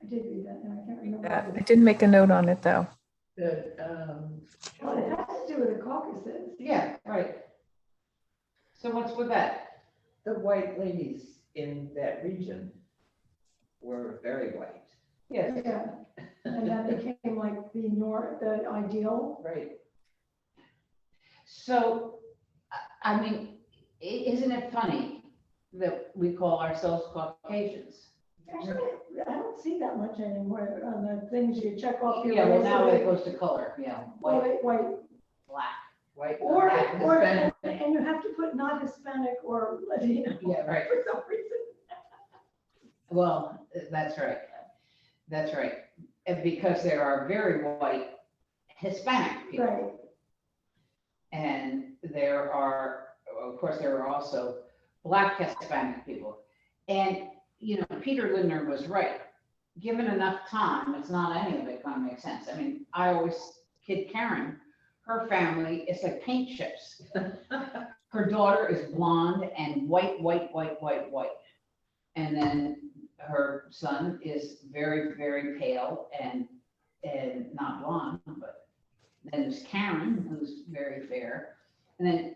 I did read that, and I can't remember. I didn't make a note on it, though. Well, it has to do with the Caucasus. Yeah, right. So what's with that? The white ladies in that region were very white. Yes. Yeah, and that became like the ideal. Right. So, I mean, isn't it funny that we call ourselves Caucasians? Actually, I don't see that much anymore on the things you check off your. Yeah, well, now resume. it goes to color, yeah, white, White, black. White. or, Hispanic. and you have to put not Hispanic or Latino. Yeah, right. For some reason. Well, that's right. That's right. And because there are very white Hispanic people. Right. And there are, of course, there are also black Hispanic people. And, Peter Lindner was right. Given enough time, it's not any of it going to make sense. I mean, I always kid Karen, her family is like paint chips. Her daughter is blonde and white. And then her son is very, very pale and not blonde, but then there's Karen, who's very fair. And then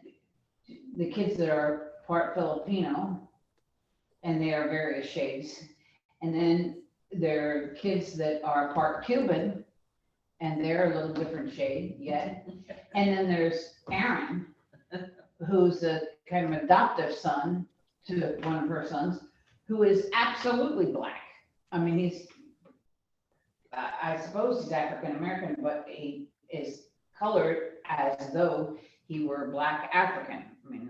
the kids that are part Filipino, and they are various shades. And then there are kids that are part Cuban, and they're a little different shade yet. And then there's Aaron, who's a kind of adoptive son to one of her sons, who is absolutely black. I mean, he's, I suppose he's African American, but he is colored as though he were black African. I mean,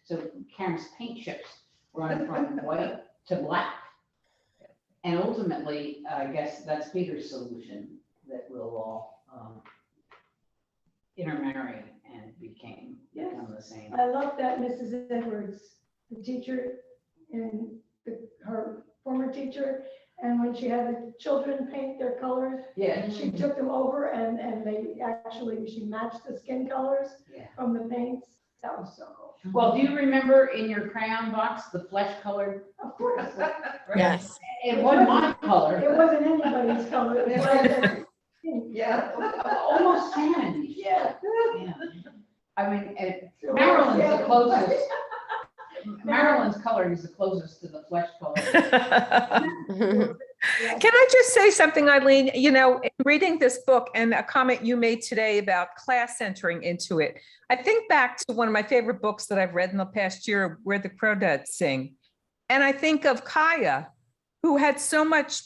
so Karen's paint chips run from white to black. And ultimately, I guess that's Peter's solution, that we'll all intermarry and become the same. I love that Mrs. Edwards, the teacher and her former teacher, and when she had the children paint their colors, Yeah. she took them over and she matched the skin colors Yeah. from the paints. That was so cool. Well, do you remember in your crayon box, the flesh colored? Of course, Yes. It wasn't my color. it wasn't anybody's color. It was like Yeah. Almost tan. yeah. Yeah. I mean, Maryland's the closest. Maryland's coloring is the closest to the flesh color. Can I just say something, Eileen? You know, in reading this book and a comment you made today about class entering into it, I think back to one of my favorite books that I've read in the past year, Where the Crawdads Sing. And I think of Kaya, who had so much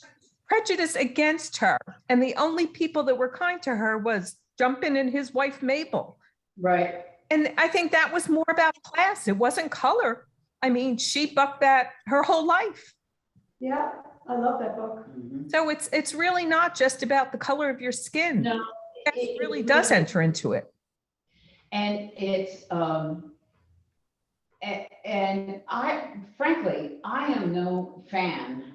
prejudice against her. And the only people that were kind to her was Jumpin and his wife, Mabel. Right. And I think that was more about class. It wasn't color. I mean, she bucked that her whole life. Yeah, I love that book. So it's really not just about the color of your skin. No. It really does enter into it. And it's, and frankly, I am no fan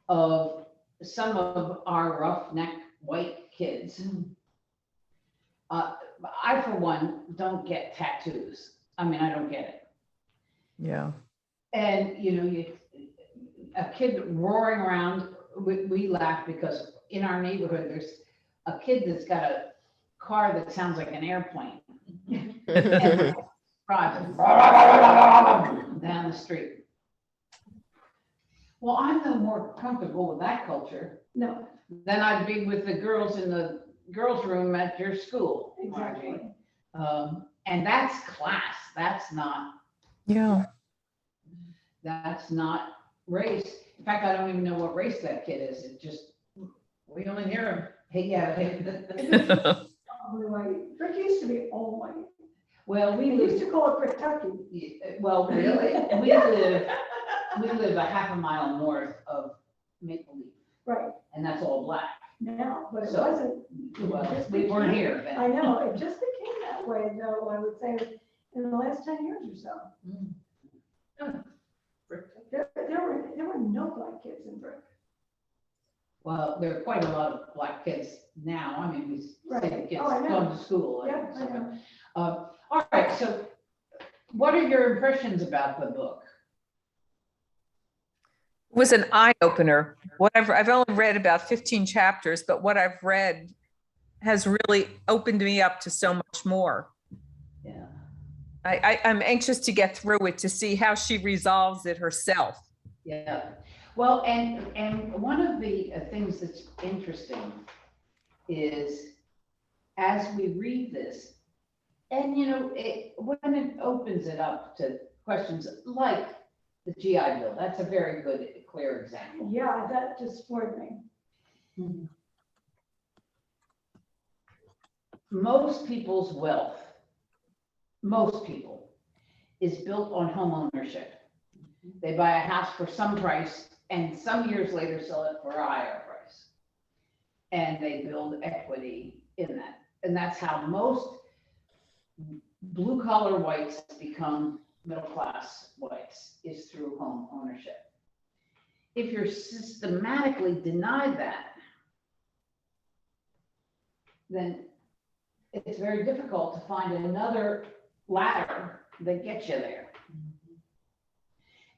of some of our roughneck white kids. I, for one, don't get tattoos. I mean, I don't get it. Yeah. And, you know, a kid roaring around, we laugh because in our neighborhood, there's a kid that's got a car that sounds like an airplane. And driving down the street. Well, I'm no more comfortable with that culture No, than I'd be with the girls in the girls' room at your school, exactly. Margie. And that's class. That's not race. In fact, I don't even know what race that kid is. It just, we only hear him. Hey, yeah. Probably white. Brick used to be all white. Well, We used to call it Kentucky. well, really, we live a half a mile north of Maple Leaf, Right, and that's all black. now, but it So, wasn't. Well, we weren't here then. I know, it just became that way though, I would say, in the last 10 years or so. There were no black kids in Brick. Well, there are quite a lot of black kids now. I mean, we see the kids Oh, I know. going to school. Yeah, and I stuff. know. All right, so what are your impressions about the book? It was an eye opener. I've only read about 15 chapters, but what I've read has really opened me up to so much more. Yeah. I'm anxious to get through it to see how she resolves it herself. Yeah. Well, and one of the things that's interesting is as we read this, and you know, when it opens it up to questions like the GI Bill, that's a very good, clear example. Yeah, that just floored me. Most people's wealth, most people, is built on home ownership. They buy a house for some price and some years later sell it for a higher price. And they build equity in that. And that's how most blue collar whites become middle class whites, is through home ownership. If you're systematically denied that, then it's very difficult to find another ladder that gets you there.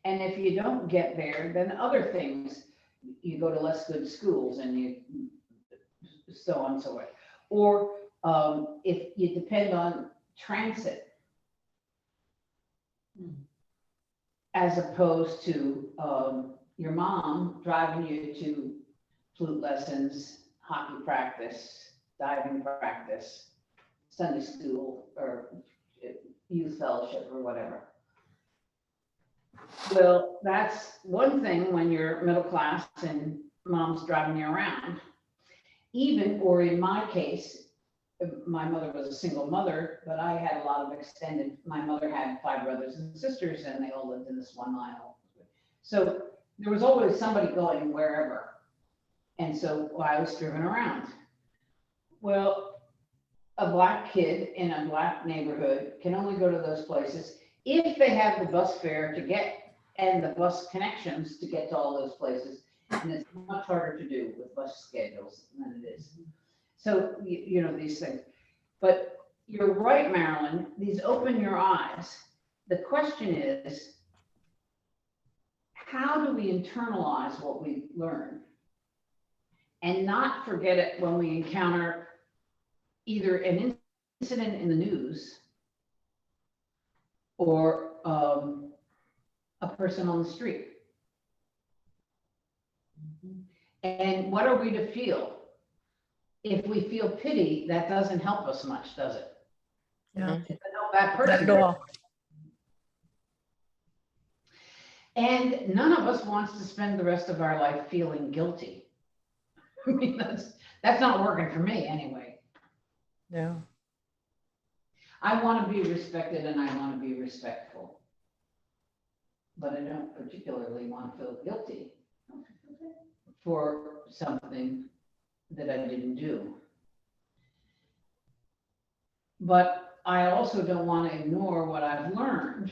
And if you don't get there, then other things, you go to less good schools and you so on and so forth. Or if you depend on transit as opposed to your mom driving you to flute lessons, hockey practice, diving practice, Sunday school, or youth fellowship or whatever. Well, that's one thing when you're middle class and mom's driving you around. Even, or in my case, my mother was a single mother, but I had a lot of extended, my mother had 5 brothers and sisters, and they all lived in this 1 mile. So there was always somebody going wherever. And so I was driven around. Well, a black kid in a black neighborhood can only go to those places if they have the bus fare to get and the bus connections to get to all those places. And it's much harder to do with bus schedules than it is. So, you know, these things. But you're right, Marilyn, these open your eyes. The question is, how do we internalize what we learn and not forget it when we encounter either an incident in the news or a person on the street? And what are we to feel? If we feel pity, that doesn't help us much, does it? Yeah. It doesn't help that Not person. at all. And none of us wants to spend the rest of our life feeling guilty. I mean, that's not working for me anyway. No. I want to be respected and I want to be respectful. But I don't particularly want to feel guilty for something that I didn't do. But I also don't want to ignore what I've learned,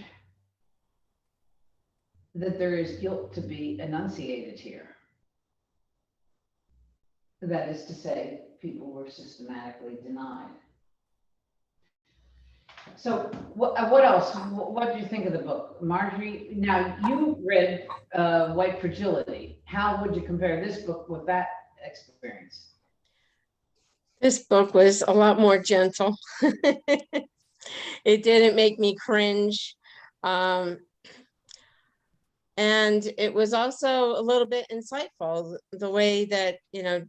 that there is guilt to be enunciated here. That is to say, people were systematically denied. So what else? What do you think of the book? Marjorie, now you read White Fragility. How would you compare this book with that experience? This book was a lot more gentle. It didn't make me cringe. And it was also a little bit insightful, the way that, you know,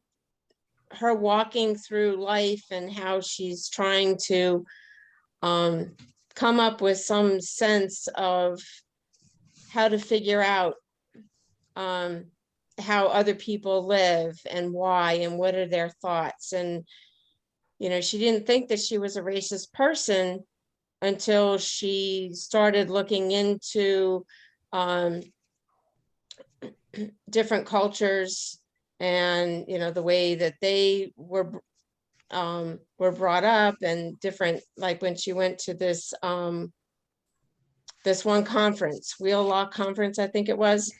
her walking through life and how she's trying to come up with some sense of how to figure out how other people live and why and what are their thoughts. And, you know, she didn't think that she was a racist person until she started looking into different cultures and, you know, the way that they were brought up, and different, like when she went to this this one conference, Wheel Law Conference, I think it was,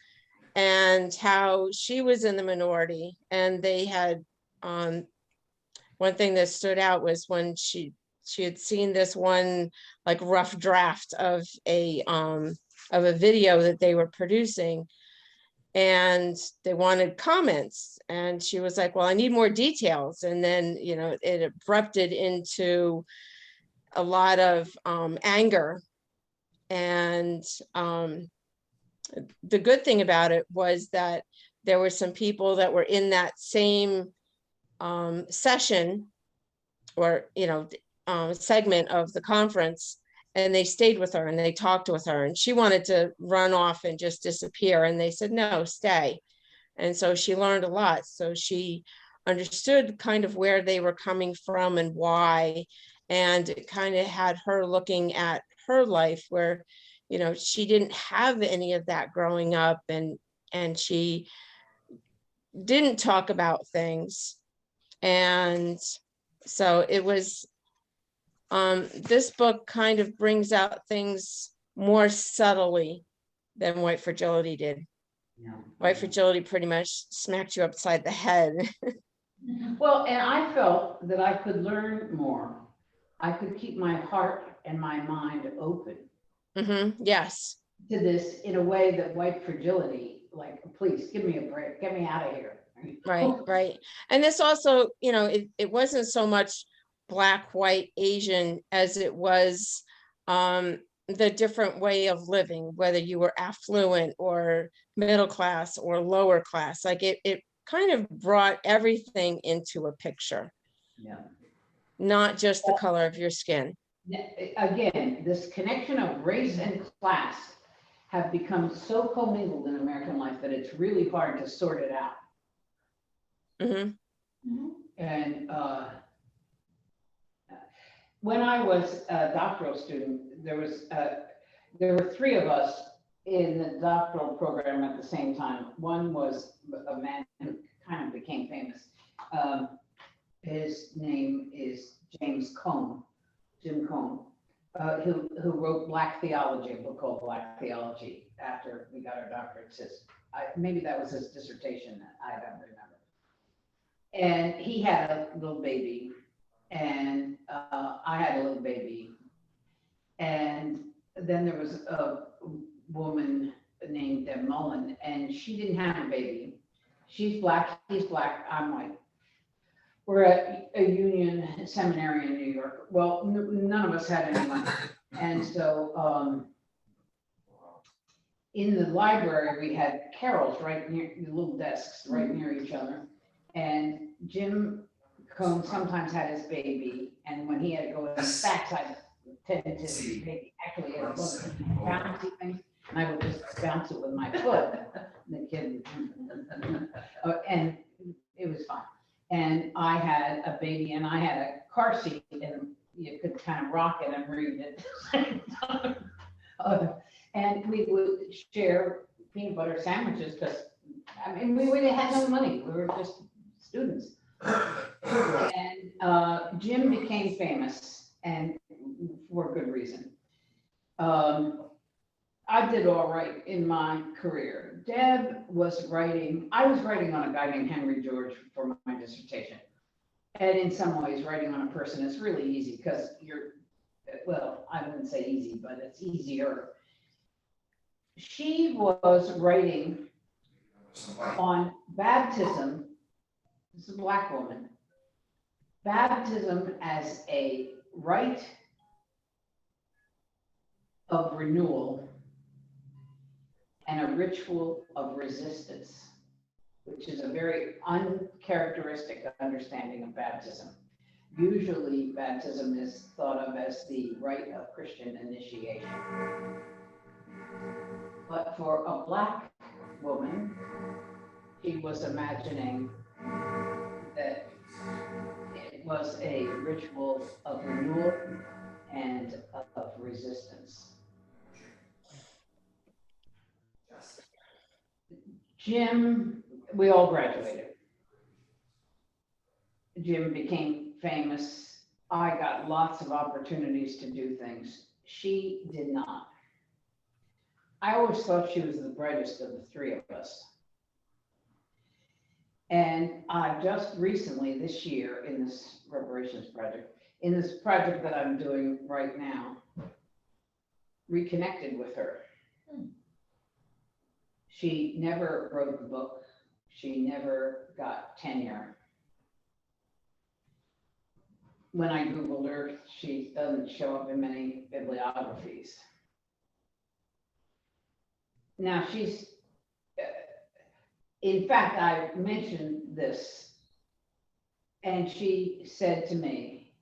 and how she was in the minority. And they had one thing that stood out was when she had seen this one like rough draft of a video that they were producing, and they wanted comments, and she was like, well, I need more details. And then, you know, it erupted into a lot of anger. And the good thing about it was that there were some people that were in that same session, or, you know, segment of the conference, and they stayed with her and they talked with her, and she wanted to run off and just disappear, and they said, no, stay. And so she learned a lot. So she understood kind of where they were coming from and why, and it kind of had her looking at her life where, you know, she didn't have any of that growing up, and she didn't talk about things. And so it was, this book kind of brings out things more subtly than White Fragility did. Yeah. White Fragility pretty much smacked you upside the head. Well, and I felt that I could learn more. I could keep my heart and my mind open Yes. to this in a way that White Fragility, like, please give me a break, get me out of here. Right. And this also, you know, it wasn't so much Black, white, Asian as it was the different way of living, whether you were affluent or middle class or lower class. Like it kind of brought everything into a picture. Yeah. not just the color of your skin. Again, this connection of race and class have become so commingled in American life that it's really hard to sort it out. Hmm. And when I was a doctoral student, there were three of us in the doctoral program at the same time. One was a man who kind of became famous. His name is Jim Cone, who wrote Black Theology, a book called Black Theology, after we got our doctorates. Maybe that was his dissertation, I don't remember. And he had a little baby, and I had a little baby. And then there was a woman named Deb Mullen, and she didn't have a baby. She's black, he's black, I'm white. We're at a union seminary in New York. Well, none of us had any money. And so in the library, we had carols right near the little desks right near each other. And Jim Cone sometimes had his baby. And when he had to go in the backside, tended to his baby, actually had one of the bouncy things. And I would just bounce it with my foot. And the kid, and it was fine. And I had a baby and I had a car seat and you could kind of rock it and read it at the same time. And we would share peanut butter sandwiches because, I mean, we really had no money. We were just students. And Jim became famous, and for good reason. I did all right in my career. Deb was writing, I was writing on a guy named Henry George for my dissertation. And in some ways, writing on a person is really easy because well, I wouldn't say easy, but it's easier. She was writing on baptism. This is a black woman. Baptism as a rite of renewal and a ritual of resistance, which is a very uncharacteristic understanding of baptism. Usually baptism is thought of as the rite of Christian initiation. But for a black woman, she was imagining that it was a ritual of renewal and of resistance. Jim, we all graduated. Jim became famous. I got lots of opportunities to do things. She did not. I always thought she was the brightest of the three of us. And I just recently, this year, in this reparations project, in this project that I'm doing right now, reconnected with her. She never wrote the book. She never got tenure. When I Googled her, she doesn't show up in many bibliographies. Now she's, in fact, I mentioned this and she said to me,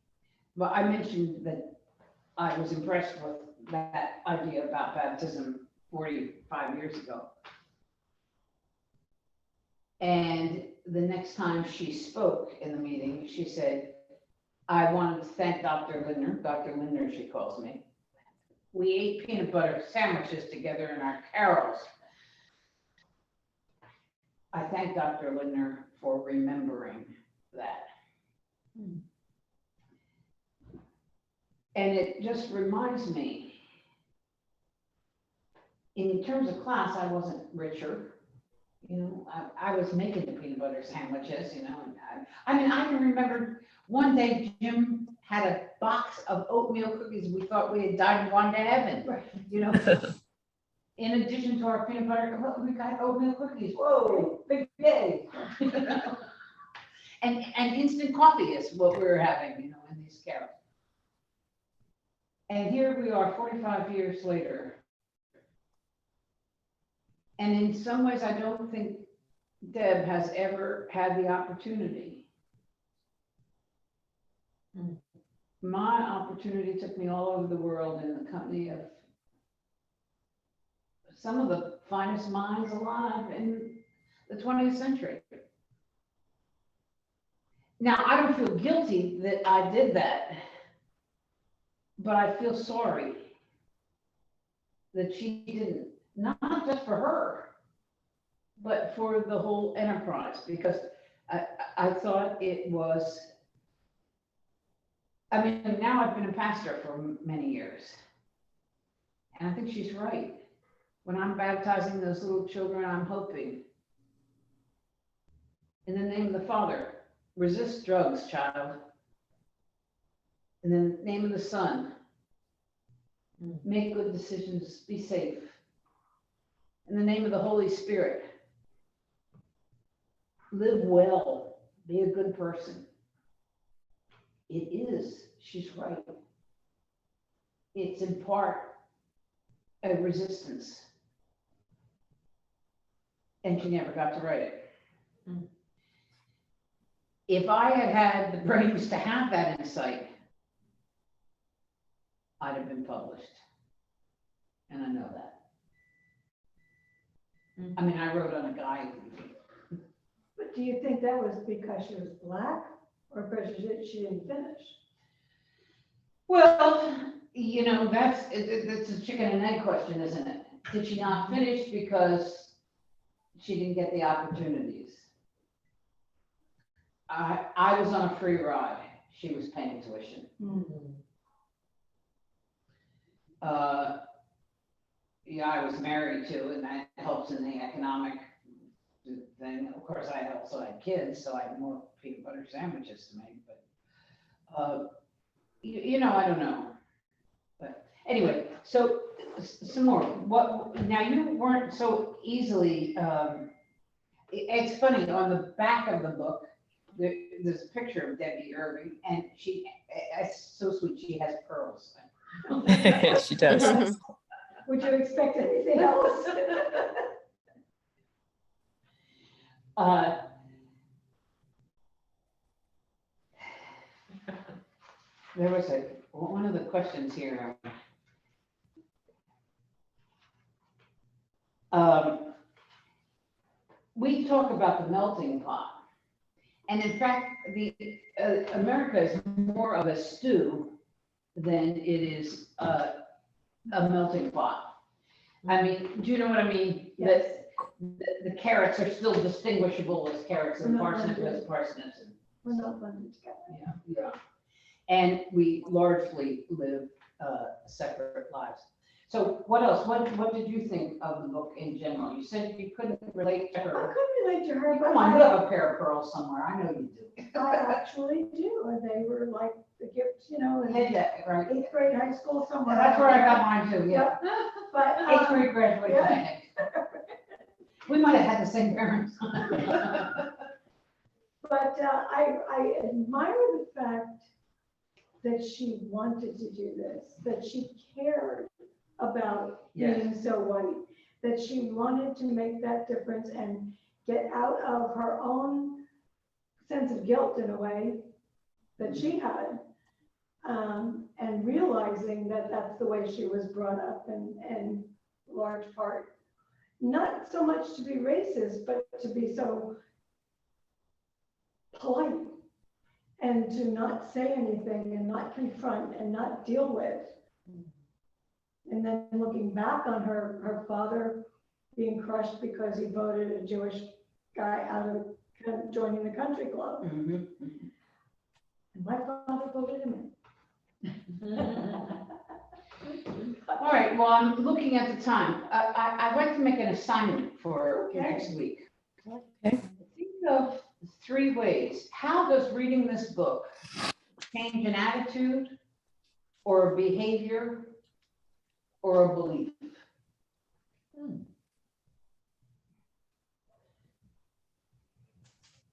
well, I mentioned that I was impressed with that idea about baptism 45 years ago. And the next time she spoke in the meeting, she said, I wanted to thank Dr. Lindner, she calls me. We ate peanut butter sandwiches together in our carols. I thank Dr. Lindner for remembering that. And it just reminds me, in terms of class, I wasn't richer. You know, I was making the peanut butter sandwiches, you know. And I mean, I can remember one day Jim had a box of oatmeal cookies. We thought we had died and gone to heaven, you know. In addition to our peanut butter, we got oatmeal cookies. Whoa, big day. And instant coffee is what we were having, you know, in these carols. And here we are 45 years later. And in some ways, I don't think Deb has ever had the opportunity My opportunity took me all over the world in the company of some of the finest minds alive in the 20th century. Now, I don't feel guilty that I did that, but I feel sorry that she didn't, not just for her, but for the whole enterprise, because I thought it was, I mean, now I've been a pastor for many years, and I think she's right. When I'm baptizing those little children, I'm hoping, in the name of the Father, resist drugs, child. In the name of the Son, make good decisions, be safe. In the name of the Holy Spirit, live well, be a good person. It is, she's right. It's in part a resistance. And she never got to write it. If I had had the brains to have that insight, I'd have been published. And I know that. I mean, I wrote on a guy. But do you think that was because she was Black or because she didn't finish? Well, you know, that's a chicken and egg question, isn't it? Did she not finish because she didn't get the opportunities? I was on a free ride. She was paying tuition. Yeah, I was married too, and that helps in the economic thing. Of course, I also had kids, so I had more peanut butter sandwiches to make, but you know, I don't know. But anyway, so some more. What now? You weren't so easily. It's funny, on the back of the book, there's a picture of Debbie Irving, and it's so sweet. She has pearls. She does. Would you expect anything else? There was one of the questions here. We talk about the melting pot, and in fact, America is more of a stew than it is a melting pot. I mean, do you know what I mean? Yes. That the carrots are still distinguishable as carrots and parsnips as parsnips. We're not blended together. Yeah. And we largely live separate lives. So what else? What did you think of the book in general? You said you couldn't relate to I her. couldn't relate to her, but Come on, you have a pair of pearls somewhere. I know you do. I actually do, and they were like the gifts, you know, in Yeah, right. 8th grade high school somewhere. That's where I got mine too, yeah. But 8th grade graduation, I yeah. think. We might have had the same parents. But I admire the fact that she wanted to do this, that she cared about being so white, that she wanted to make that difference and get out of her own sense of guilt in a way that she had, and realizing that that's the way she was brought up in large part. Not so much to be racist, but to be so polite and to not say anything and not confront and not deal with. And then looking back on her father being crushed because he voted a Jewish guy out of joining the country club. Mm-hmm. And my father voted him in. All right, well, I'm looking at the time. I'd like to make an assignment for next week. Okay. Think of 3 ways. How does reading this book change an attitude or a behavior or a belief?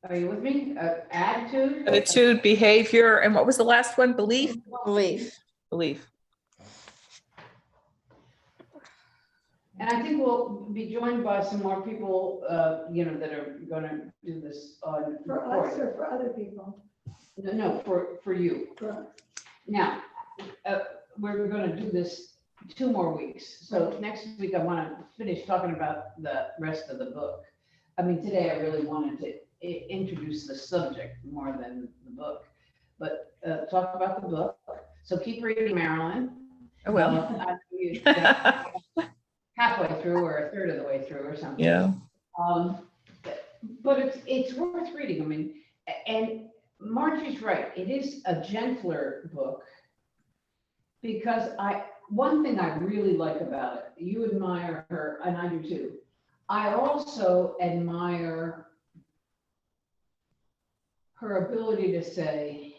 Are you with me? Attitude? Attitude, behavior, and what was the last one? Belief? Belief. Belief. And I think we'll be joined by some more people, you know, that are going to do this on For us or for other people? No, for you. Correct. Now, we're gonna do this 2 more weeks. So next week, I want to finish talking about the rest of the book. I mean, today I really wanted to introduce the subject more than the book, but talk about the book. So keep reading, Marilyn. I will. I know you got halfway through or a third of the way through or something. Yeah. But it's worth reading. I mean, and Margie's right. It is a gentler book because one thing I really like about it, you admire her, and I do too. I also admire her ability to say,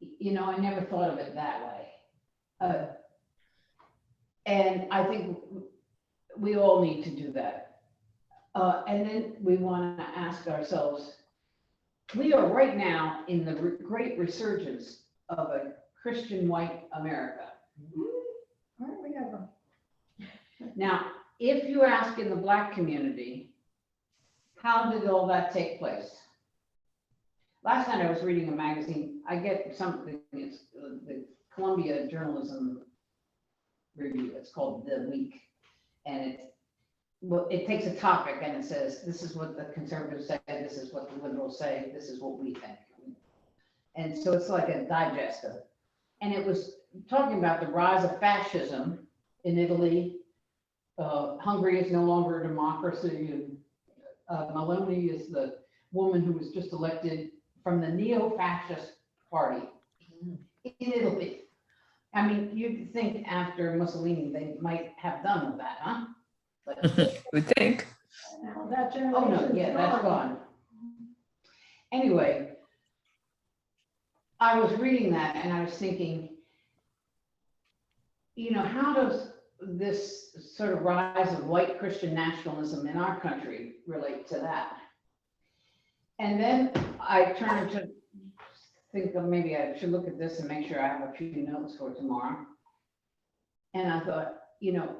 you know, I never thought of it that way. And I think we all need to do that. And then we want to ask ourselves, we are right now in the great resurgence of a Christian white America. Aren't we ever? Now, if you ask in the Black community, how did all that take place? Last night I was reading a magazine. I get something, it's the Columbia Journalism Review. It's called The Week. And it takes a topic and it says, this is what the conservatives say, this is what the liberals say, this is what we think. And so it's like a digest of it. And it was talking about the rise of fascism in Italy. Hungary is no longer a democracy. Maloney is the woman who was just elected from the neo-fascist party in Italy. I mean, you'd think after Mussolini, they might have done with that, huh? But Would think. Now, that oh no, generation's yeah, that's gone. Anyway, I was reading that and I was thinking, you know, how does this sort of rise of white Christian nationalism in our country relate to that? And then I turned to think of maybe I should look at this and make sure I have a few notes for tomorrow. And I thought, you know,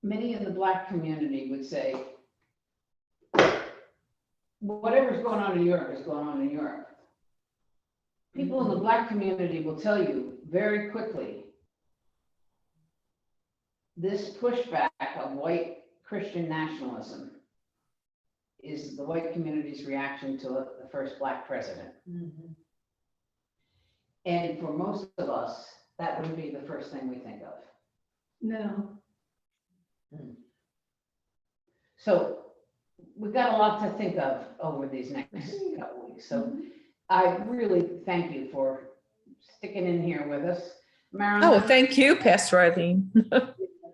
many in the Black community would say, whatever's going on in Europe is going on in Europe. People in the Black community will tell you very quickly, this pushback of white Christian nationalism is the white community's reaction to the first Black president. Mhm. And for most of us, that would be the first thing we think of. No. So we've got a lot to think of over these next couple weeks. So I really thank you for sticking in here with us. Marilyn. Oh, thank you, Pastor Eileen.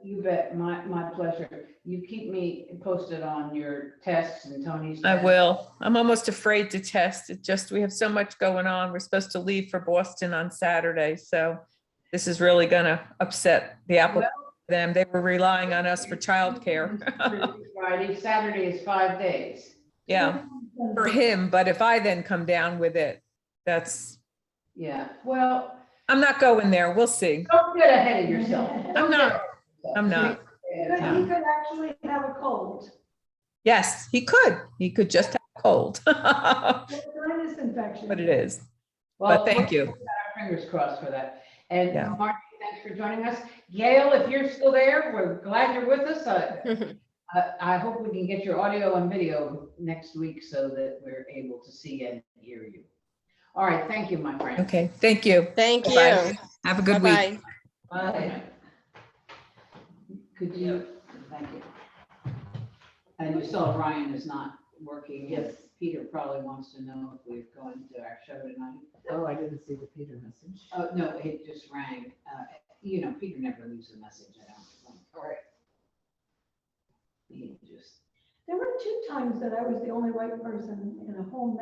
You bet, my pleasure. You keep me posted on your tests and Tony's I tests. will. I'm almost afraid to test. It just, we have so much going on. We're supposed to leave for Boston on Saturday. So this is really going to upset the apple. Them. They were relying on us for childcare. Friday, Saturday is 5 days. Yeah, for him. But if I then come down with it, that's, Yeah, well, I'm not going there. We'll see. don't get ahead of yourself. I'm not. I'm not. He could actually have a cold. Yes, he could. He could just have a cold. Sinus infection. But it is. Well, But thank you. we've got our fingers crossed for that. And Yeah. Marty, thanks for joining us. Gail, if you're still there, we're glad you're with us. I hope we can get your audio and video next week so that we're able to see and hear you. All right, thank you, my friend. Okay, thank you. Thank you. Bye-bye. Have a good week. Bye-bye. Bye. Could you, thank you. And you saw Ryan is not working. Yes. Peter probably wants to know if we're going to our show tonight. Oh, I didn't see the Peter message. Oh, no, it just rang. You know, Peter never leaves a message, I don't think. All right. He just. There were 2 times that I was the only white person in a whole